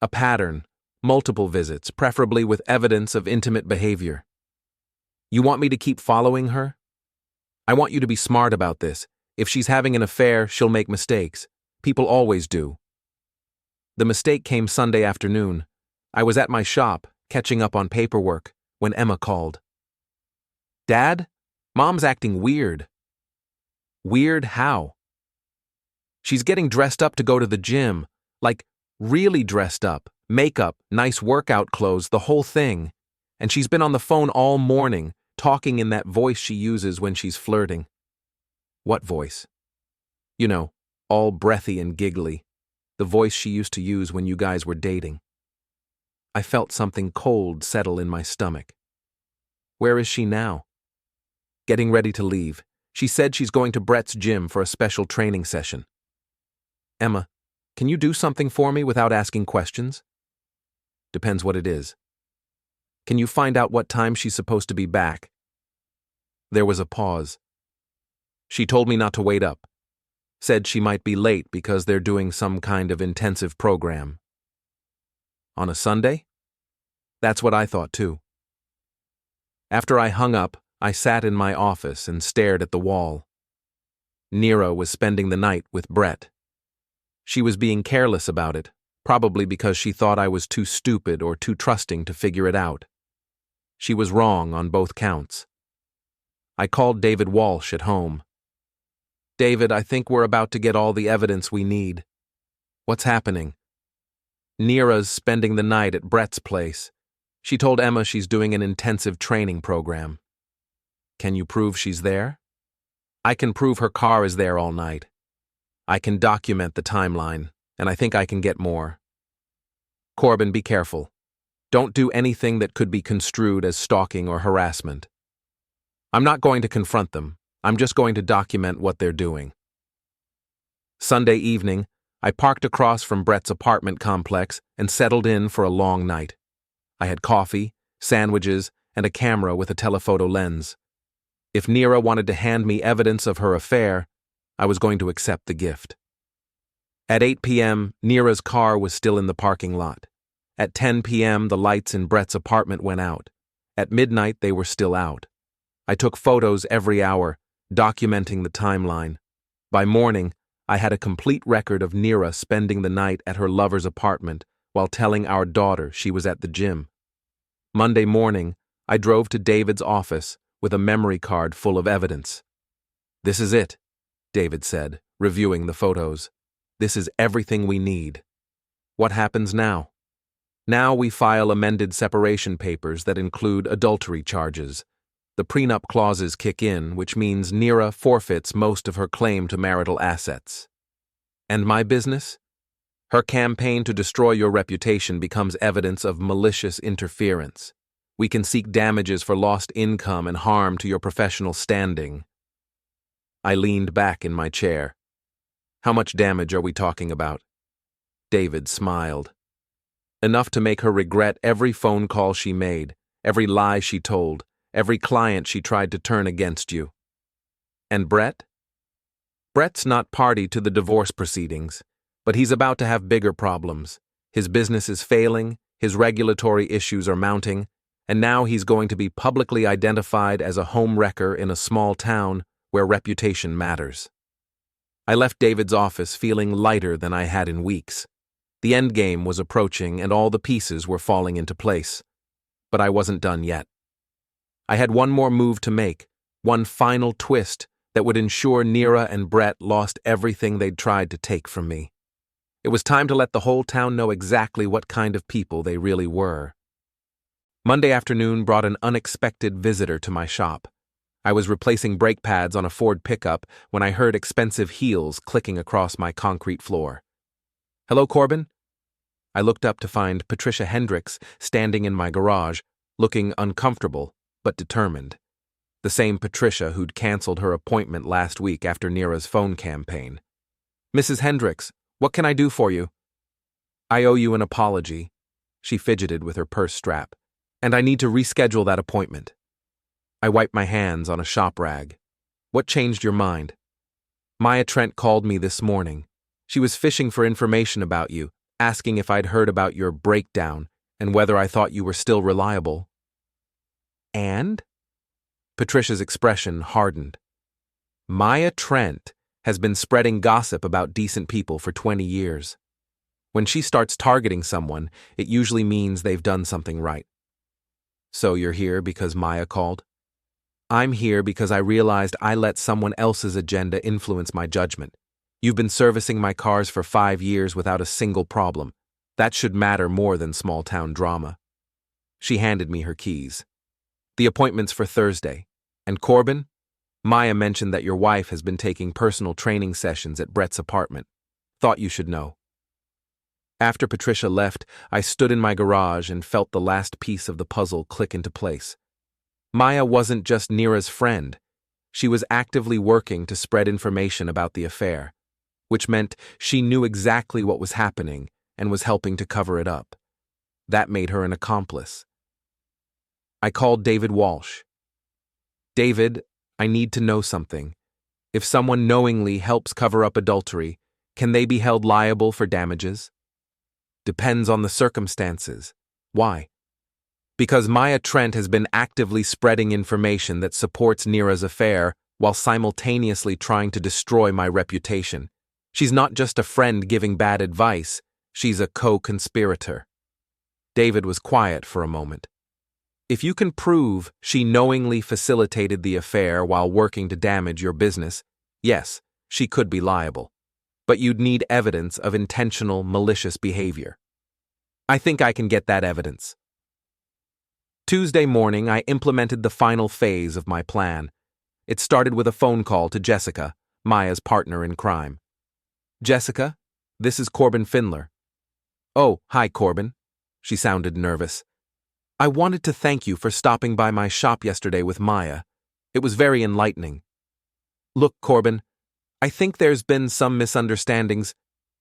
"A pattern, multiple visits, preferably with evidence of intimate behavior." "You want me to keep following her?" "I want you to be smart about this. If she's having an affair, she'll make mistakes. People always do. The mistake came Sunday afternoon. I was at my shop, catching up on paperwork, when Emma called. Dad, Mom's acting weird. Weird how? She's getting dressed up to go to the gym, like really dressed up, makeup, nice workout clothes, the whole thing. And she's been on the phone all morning, talking in that voice she uses when she's flirting. What voice? You know, all breathy and giggly. The voice she used to use when you guys were dating. I felt something cold settle in my stomach. Where is she now? Getting ready to leave. She said she's going to Brett's gym for a special training session. Emma, can you do something for me without asking questions? Depends what it is. Can you find out what time she's supposed to be back? There was a pause. She told me not to wait up. Said she might be late because they're doing some kind of intensive program. On a Sunday? That's what I thought too. After I hung up, I sat in my office and stared at the wall. Nira was spending the night with Brett. She was being careless about it, probably because she thought I was too stupid or too trusting to figure it out. She was wrong on both counts. I called David Walsh at home. David, I think we're about to get all the evidence we need. What's happening? Nira's spending the night at Brett's place. She told Emma she's doing an intensive training program. Can you prove she's there? I can prove her car is there all night. I can document the timeline, and I think I can get more. Corbin, be careful. Don't do anything that could be construed as stalking or harassment. I'm not going to confront them. I'm just going to document what they're doing. Sunday evening, I parked across from Brett's apartment complex and settled in for a long night. I had coffee, sandwiches, and a camera with a telephoto lens. If Nira wanted to hand me evidence of her affair, I was going to accept the gift. At 8 p.m., Nira's car was still in the parking lot. At 10 p.m., the lights in Brett's apartment went out. At midnight, they were still out. I took photos every hour, documenting the timeline. By morning, I had a complete record of Nira spending the night at her lover's apartment while telling our daughter she was at the gym. Monday morning, I drove to David's office with a memory card full of evidence. This is it, David said, reviewing the photos. This is everything we need. What happens now? Now we file amended separation papers that include adultery charges. The prenup clauses kick in, which means Nira forfeits most of her claim to marital assets. And my business? Her campaign to destroy your reputation becomes evidence of malicious interference. We can seek damages for lost income and harm to your professional standing. I leaned back in my chair. How much damage are we talking about? David smiled. Enough to make her regret every phone call she made, every lie she told, every client she tried to turn against you. And Brett? Brett's not party to the divorce proceedings, but he's about to have bigger problems. His business is failing, his regulatory issues are mounting, and now he's going to be publicly identified as a home wrecker in a small town where reputation matters. I left David's office feeling lighter than I had in weeks. The end game was approaching and all the pieces were falling into place. But I wasn't done yet. I had one more move to make, one final twist that would ensure Nira and Brett lost everything they'd tried to take from me. It was time to let the whole town know exactly what kind of people they really were. Monday afternoon brought an unexpected visitor to my shop. I was replacing brake pads on a Ford pickup when I heard expensive heels clicking across my concrete floor. Hello, Corbin? I looked up to find Patricia Hendricks standing in my garage, looking uncomfortable but determined. The same Patricia who'd canceled her appointment last week after Nira's phone campaign. Mrs. Hendricks, what can I do for you? I owe you an apology. She fidgeted with her purse strap. And I need to reschedule that appointment. I wiped my hands on a shop rag. What changed your mind? Maya Trent called me this morning. She was fishing for information about you, asking if I'd heard about your breakdown and whether I thought you were still reliable. And? Patricia's expression hardened. Maya Trent, has been spreading gossip about decent people for 20 years. When she starts targeting someone, it usually means they've done something right. So you're here because Maya called? I'm here because I realized I let someone else's agenda influence my judgment. You've been servicing my cars for 5 years without a single problem. That should matter more than small-town drama. She handed me her keys. The appointment's for Thursday. And Corbin? Maya mentioned that your wife has been taking personal training sessions at Brett's apartment. Thought you should know. After Patricia left, I stood in my garage and felt the last piece of the puzzle click into place. Maya wasn't just Nira's friend. She was actively working to spread information about the affair, which meant she knew exactly what was happening and was helping to cover it up. That made her an accomplice. I called David Walsh. David, I need to know something. If someone knowingly helps cover up adultery, can they be held liable for damages? Depends on the circumstances. Why? Because Maya Trent has been actively spreading information that supports Nira's affair while simultaneously trying to destroy my reputation. She's not just a friend giving bad advice, she's a co-conspirator. David was quiet for a moment. If you can prove she knowingly facilitated the affair while working to damage your business, yes, she could be liable. But you'd need evidence of intentional, malicious behavior. I think I can get that evidence. Tuesday morning, I implemented the final phase of my plan. It started with a phone call to Jessica, Maya's partner in crime. Jessica, this is Corbin Finlor. Oh, hi, Corbin. She sounded nervous. I wanted to thank you for stopping by my shop yesterday with Maya. It was very enlightening. Look, Corbin, I think there's been some misunderstandings.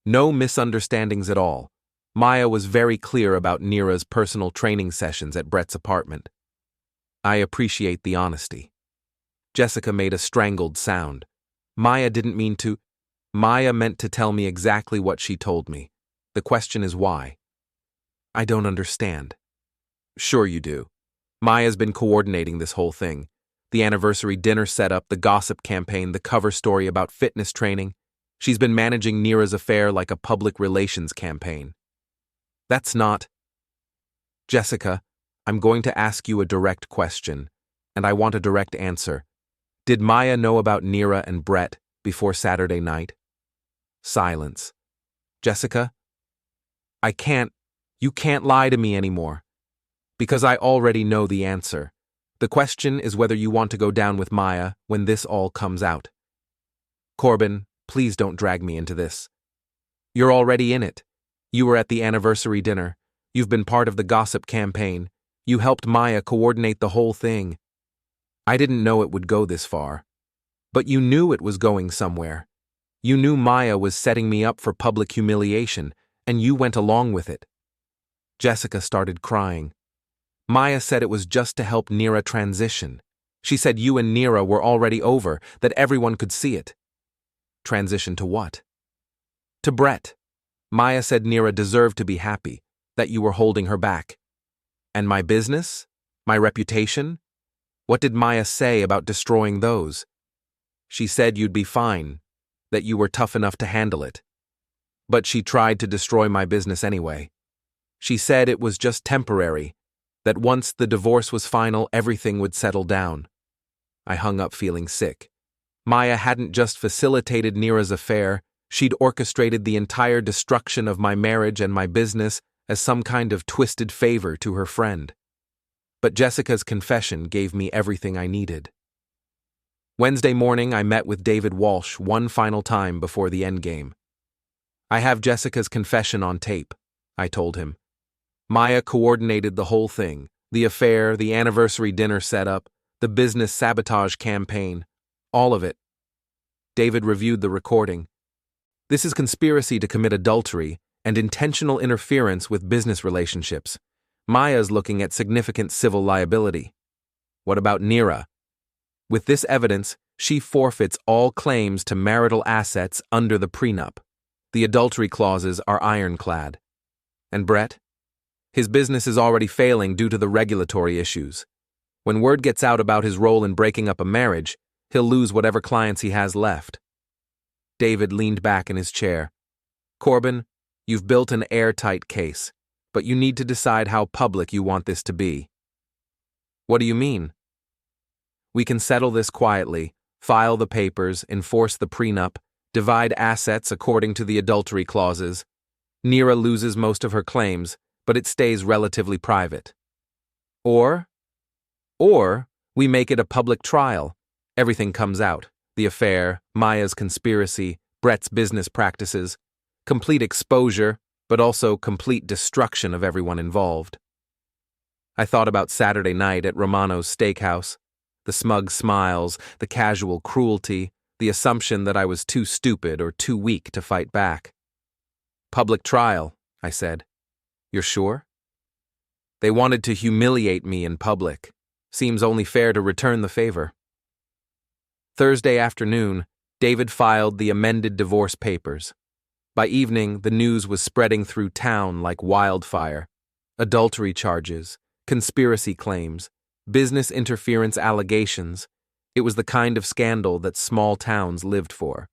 No misunderstandings at all. Maya was very clear about Nira's personal training sessions at Brett's apartment. I appreciate the honesty. Jessica made a strangled sound. Maya didn't mean to. Maya meant to tell me exactly what she told me. The question is why. I don't understand. Sure you do. Maya's been coordinating this whole thing. The anniversary dinner setup, the gossip campaign, the cover story about fitness training. She's been managing Nira's affair like a public relations campaign. That's not... Jessica, I'm going to ask you a direct question, and I want a direct answer. Did Maya know about Nira and Brett before Saturday night? Silence. Jessica? You can't lie to me anymore. Because I already know the answer. The question is whether you want to go down with Maya when this all comes out. Corbin, please don't drag me into this. You're already in it. You were at the anniversary dinner. You've been part of the gossip campaign. You helped Maya coordinate the whole thing. I didn't know it would go this far. But you knew it was going somewhere. You knew Maya was setting me up for public humiliation, and you went along with it. Jessica started crying. Maya said it was just to help Nira transition. She said you and Nira were already over, that everyone could see it. Transition to what? To Brett. Maya said Nira deserved to be happy, that you were holding her back. And my business? My reputation? What did Maya say about destroying those? She said you'd be fine, that you were tough enough to handle it. But she tried to destroy my business anyway. She said it was just temporary, that once the divorce was final, everything would settle down. I hung up feeling sick. Maya hadn't just facilitated Nira's affair, she'd orchestrated the entire destruction of my marriage and my business as some kind of twisted favor to her friend. But Jessica's confession gave me everything I needed. Wednesday morning, I met with David Walsh one final time before the endgame. I have Jessica's confession on tape, I told him. Maya coordinated the whole thing, the affair, the anniversary dinner setup, the business sabotage campaign, all of it. David reviewed the recording. This is conspiracy to commit adultery and intentional interference with business relationships. Maya's looking at significant civil liability. What about Nira? With this evidence, she forfeits all claims to marital assets under the prenup. The adultery clauses are ironclad. And Brett? His business is already failing due to the regulatory issues. When word gets out about his role in breaking up a marriage, he'll lose whatever clients he has left. David leaned back in his chair. Corbin, you've built an airtight case, but you need to decide how public you want this to be. What do you mean? We can settle this quietly, file the papers, enforce the prenup, divide assets according to the adultery clauses. Nira loses most of her claims, but it stays relatively private. Or we make it a public trial. Everything comes out. The affair, Maya's conspiracy, Brett's business practices. Complete exposure, but also complete destruction of everyone involved. I thought about Saturday night at Romano's steakhouse. The smug smiles, the casual cruelty, the assumption that I was too stupid or too weak to fight back. Public trial, I said. You're sure? They wanted to humiliate me in public. Seems only fair to return the favor. Thursday afternoon, David filed the amended divorce papers. By evening, the news was spreading through town like wildfire. Adultery charges, conspiracy claims, business interference allegations. It was the kind of scandal that small towns lived for.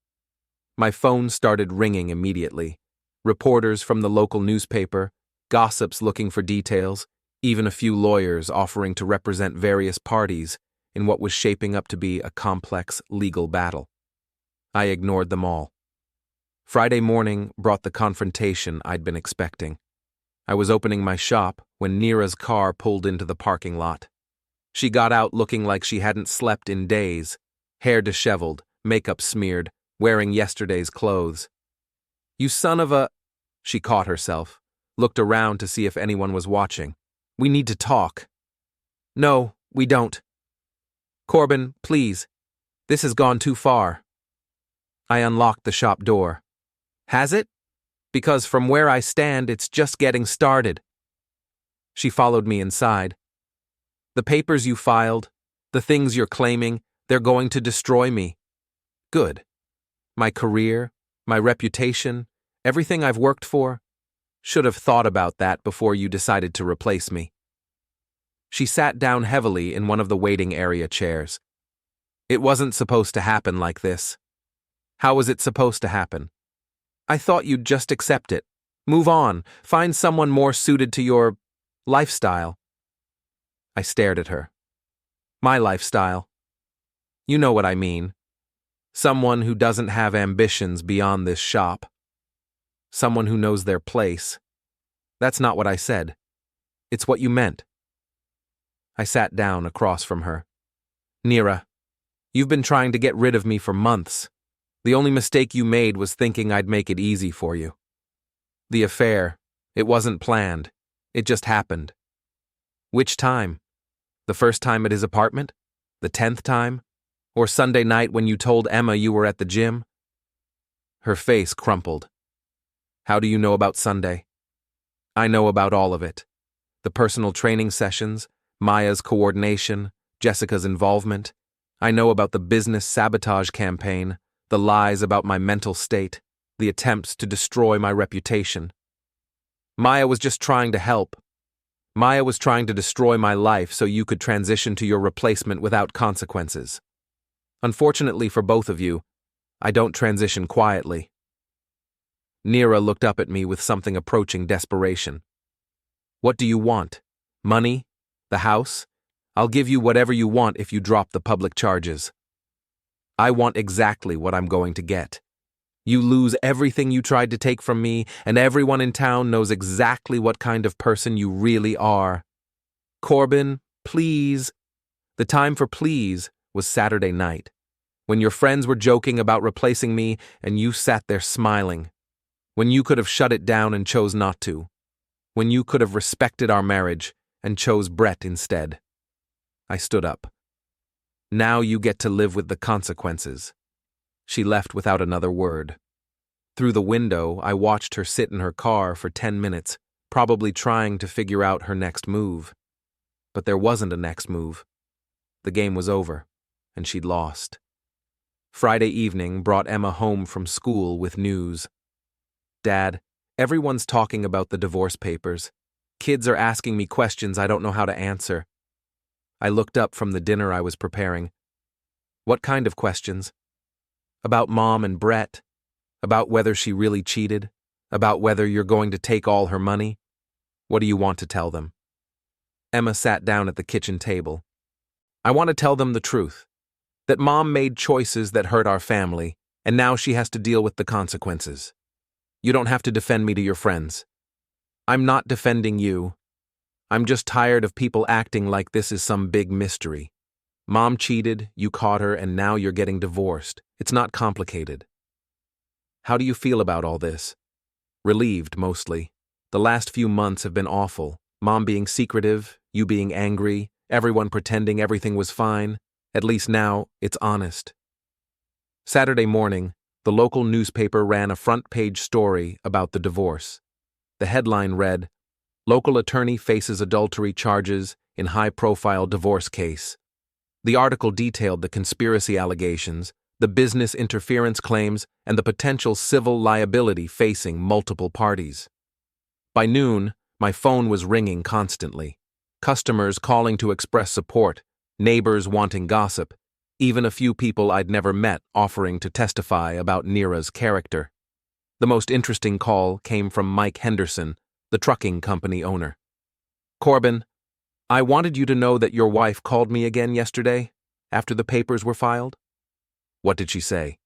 My phone started ringing immediately. Reporters from the local newspaper, gossips looking for details, even a few lawyers offering to represent various parties in what was shaping up to be a complex legal battle. I ignored them all. Friday morning brought the confrontation I'd been expecting. I was opening my shop when Nira's car pulled into the parking lot. She got out looking like she hadn't slept in days, hair disheveled, makeup smeared, wearing yesterday's clothes. You son of a... She caught herself, looked around to see if anyone was watching. We need to talk. No, we don't. Corbin, please. This has gone too far. I unlocked the shop door. Has it? Because from where I stand, it's just getting started. She followed me inside. The papers you filed, the things you're claiming, they're going to destroy me. Good. My career, my reputation, everything I've worked for. Should have thought about that before you decided to replace me. She sat down heavily in one of the waiting area chairs. It wasn't supposed to happen like this. How was it supposed to happen? I thought you'd just accept it. Move on. Find someone more suited to your lifestyle. I stared at her. My lifestyle. You know what I mean. Someone who doesn't have ambitions beyond this shop. Someone who knows their place. That's not what I said. It's what you meant. I sat down across from her. Nira, you've been trying to get rid of me for months. The only mistake you made was thinking I'd make it easy for you. The affair, it wasn't planned. It just happened. Which time? The first time at his apartment? The 10th time? Or Sunday night when you told Emma you were at the gym? Her face crumpled. How do you know about Sunday? I know about all of it. The personal training sessions, Maya's coordination, Jessica's involvement. I know about the business sabotage campaign, the lies about my mental state, the attempts to destroy my reputation. Maya was just trying to help. Maya was trying to destroy my life so you could transition to your replacement without consequences. Unfortunately for both of you, I don't transition quietly. Nira looked up at me with something approaching desperation. What do you want? Money? The house? I'll give you whatever you want if you drop the public charges. I want exactly what I'm going to get. You lose everything you tried to take from me, and everyone in town knows exactly what kind of person you really are. Corbin, please. The time for please was Saturday night, when your friends were joking about replacing me and you sat there smiling, when you could have shut it down and chose not to, when you could have respected our marriage and chose Brett instead. I stood up. Now you get to live with the consequences. She left without another word. Through the window, I watched her sit in her car for 10 minutes, probably trying to figure out her next move. But there wasn't a next move. The game was over, and she'd lost. Friday evening brought Emma home from school with news. Dad, everyone's talking about the divorce papers. Kids are asking me questions I don't know how to answer. I looked up from the dinner I was preparing. What kind of questions? About Mom and Brett, About whether she really cheated? About whether you're going to take all her money? What do you want to tell them? Emma sat down at the kitchen table. I want to tell them the truth. That Mom made choices that hurt our family, and now she has to deal with the consequences. You don't have to defend me to your friends. I'm not defending you. I'm just tired of people acting like this is some big mystery. Mom cheated, you caught her, and now you're getting divorced. It's not complicated. How do you feel about all this? Relieved, mostly. The last few months have been awful. Mom being secretive, you being angry, everyone pretending everything was fine. At least now, it's honest. Saturday morning, the local newspaper ran a front-page story about the divorce. The headline read, Local attorney faces adultery charges in high-profile divorce case. The article detailed the conspiracy allegations, the business interference claims, and the potential civil liability facing multiple parties. By noon, my phone was ringing constantly. Customers calling to express support, neighbors wanting gossip, even a few people I'd never met offering to testify about Nira's character. The most interesting call came from Mike Henderson, the trucking company owner. Corbin, I wanted you to know that your wife called me again yesterday, after the papers were filed. What did she say?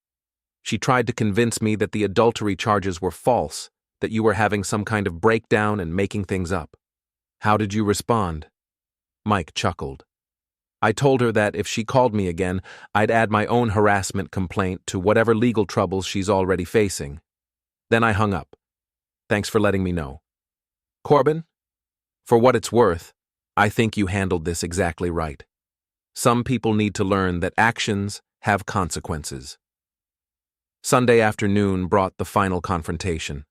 She tried to convince me that the adultery charges were false, that you were having some kind of breakdown and making things up. How did you respond? Mike chuckled. I told her that if she called me again, I'd add my own harassment complaint to whatever legal troubles she's already facing. Then I hung up. Thanks for letting me know. Corbin, for what it's worth, I think you handled this exactly right. Some people need to learn that actions have consequences. Sunday afternoon brought the final confrontation.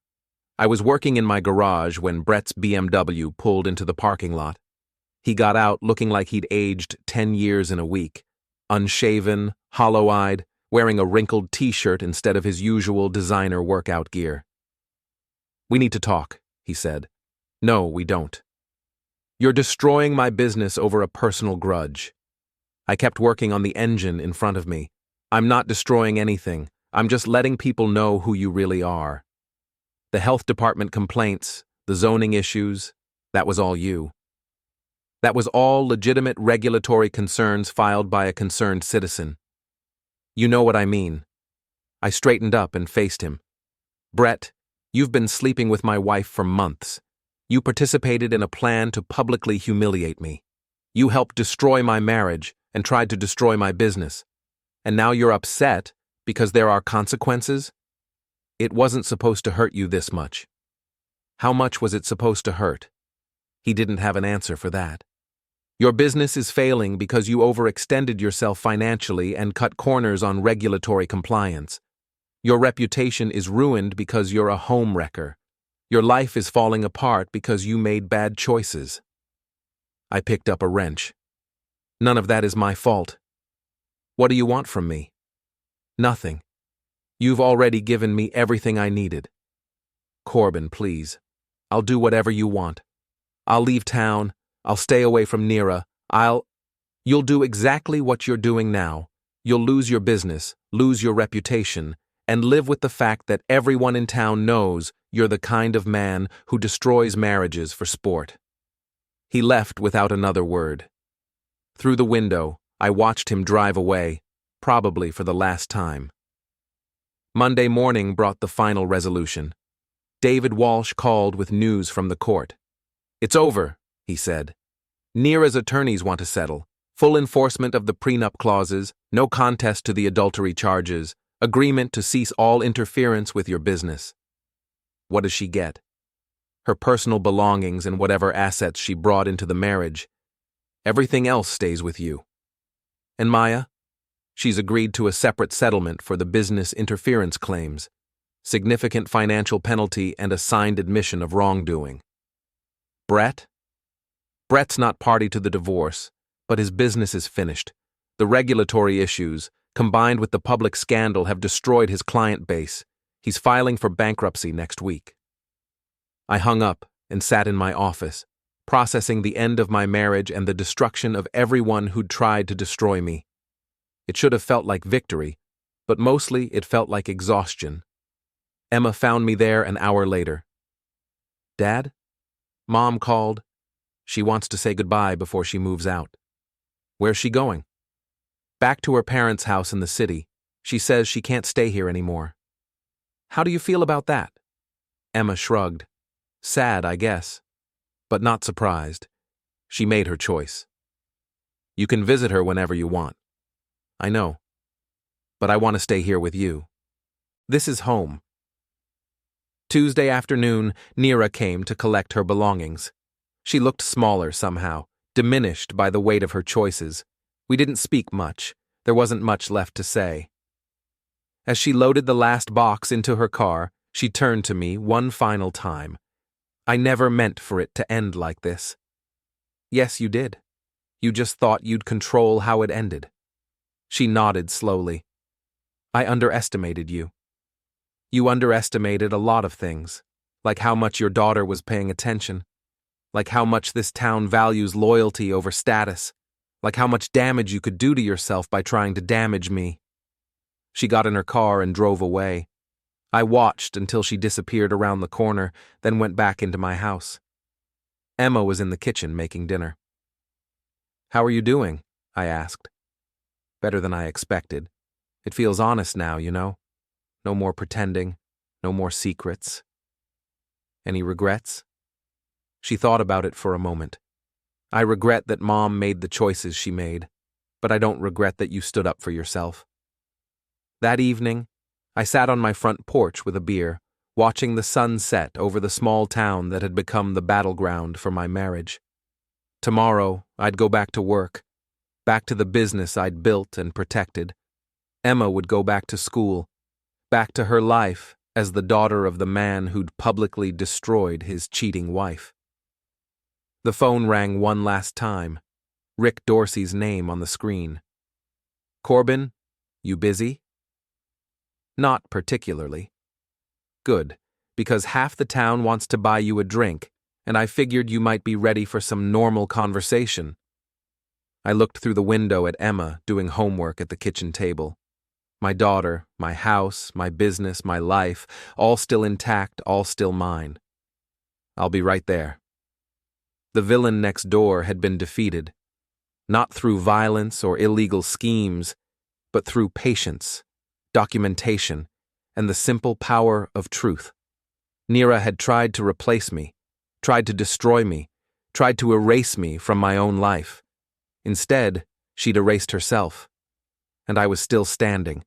I was working in my garage when Brett's BMW pulled into the parking lot. He got out looking like he'd aged 10 years in a week, unshaven, hollow-eyed, wearing a wrinkled t-shirt instead of his usual designer workout gear. We need to talk, he said. No, we don't. You're destroying my business over a personal grudge. I kept working on the engine in front of me. I'm not destroying anything. I'm just letting people know who you really are. The health department complaints, the zoning issues, that was all you. That was all legitimate regulatory concerns filed by a concerned citizen. You know what I mean. I straightened up and faced him. Brett, you've been sleeping with my wife for months. You participated in a plan to publicly humiliate me. You helped destroy my marriage and tried to destroy my business. And now you're upset because there are consequences? It wasn't supposed to hurt you this much. How much was it supposed to hurt? He didn't have an answer for that. Your business is failing because you overextended yourself financially and cut corners on regulatory compliance. Your reputation is ruined because you're a home wrecker. Your life is falling apart because you made bad choices. I picked up a wrench. None of that is my fault. What do you want from me? Nothing. You've already given me everything I needed. Corbin, please. I'll do whatever you want. I'll leave town. I'll stay away from Nira. You'll do exactly what you're doing now. You'll lose your business, lose your reputation, and live with the fact that everyone in town knows you're the kind of man who destroys marriages for sport. He left without another word. Through the window, I watched him drive away, probably for the last time. Monday morning brought the final resolution. David Walsh called with news from the court. It's over, he said. Nira's attorneys want to settle. Full enforcement of the prenup clauses, no contest to the adultery charges, agreement to cease all interference with your business. What does she get? Her personal belongings and whatever assets she brought into the marriage. Everything else stays with you. And Maya? She's agreed to a separate settlement for the business interference claims, significant financial penalty and a signed admission of wrongdoing. Brett? Brett's not party to the divorce, but his business is finished. The regulatory issues, combined with the public scandal, have destroyed his client base. He's filing for bankruptcy next week. I hung up and sat in my office, processing the end of my marriage and the destruction of everyone who'd tried to destroy me. It should have felt like victory, but mostly it felt like exhaustion. Emma found me there an hour later. Dad? Mom called. She wants to say goodbye before she moves out. Where's she going? Back to her parents' house in the city. She says she can't stay here anymore. How do you feel about that? Emma shrugged. Sad, I guess, but not surprised. She made her choice. You can visit her whenever you want. I know, but I want to stay here with you. This is home. Tuesday afternoon, Nira came to collect her belongings. She looked smaller somehow, diminished by the weight of her choices. We didn't speak much. There wasn't much left to say. As she loaded the last box into her car, she turned to me one final time. I never meant for it to end like this. Yes, you did. You just thought you'd control how it ended. She nodded slowly. I underestimated you. You underestimated a lot of things, like how much your daughter was paying attention, like how much this town values loyalty over status, like how much damage you could do to yourself by trying to damage me. She got in her car and drove away. I watched until she disappeared around the corner, then went back into my house. Emma was in the kitchen making dinner. How are you doing? I asked. Better than I expected. It feels honest now, you know? No more pretending, no more secrets. Any regrets? She thought about it for a moment. I regret that Mom made the choices she made, but I don't regret that you stood up for yourself. That evening, I sat on my front porch with a beer, watching the sun set over the small town that had become the battleground for my marriage. Tomorrow, I'd go back to work, back to the business I'd built and protected. Emma would go back to school, back to her life as the daughter of the man who'd publicly destroyed his cheating wife. The phone rang one last time, Rick Dorsey's name on the screen. Corbin, you busy? Not particularly. Good, because half the town wants to buy you a drink, and I figured you might be ready for some normal conversation. I looked through the window at Emma doing homework at the kitchen table. My daughter, my house, my business, my life, all still intact, all still mine. I'll be right there. The villain next door had been defeated, not through violence or illegal schemes, but through patience, documentation, and the simple power of truth. Nira had tried to replace me, tried to destroy me, tried to erase me from my own life. Instead, she'd erased herself, and I was still standing,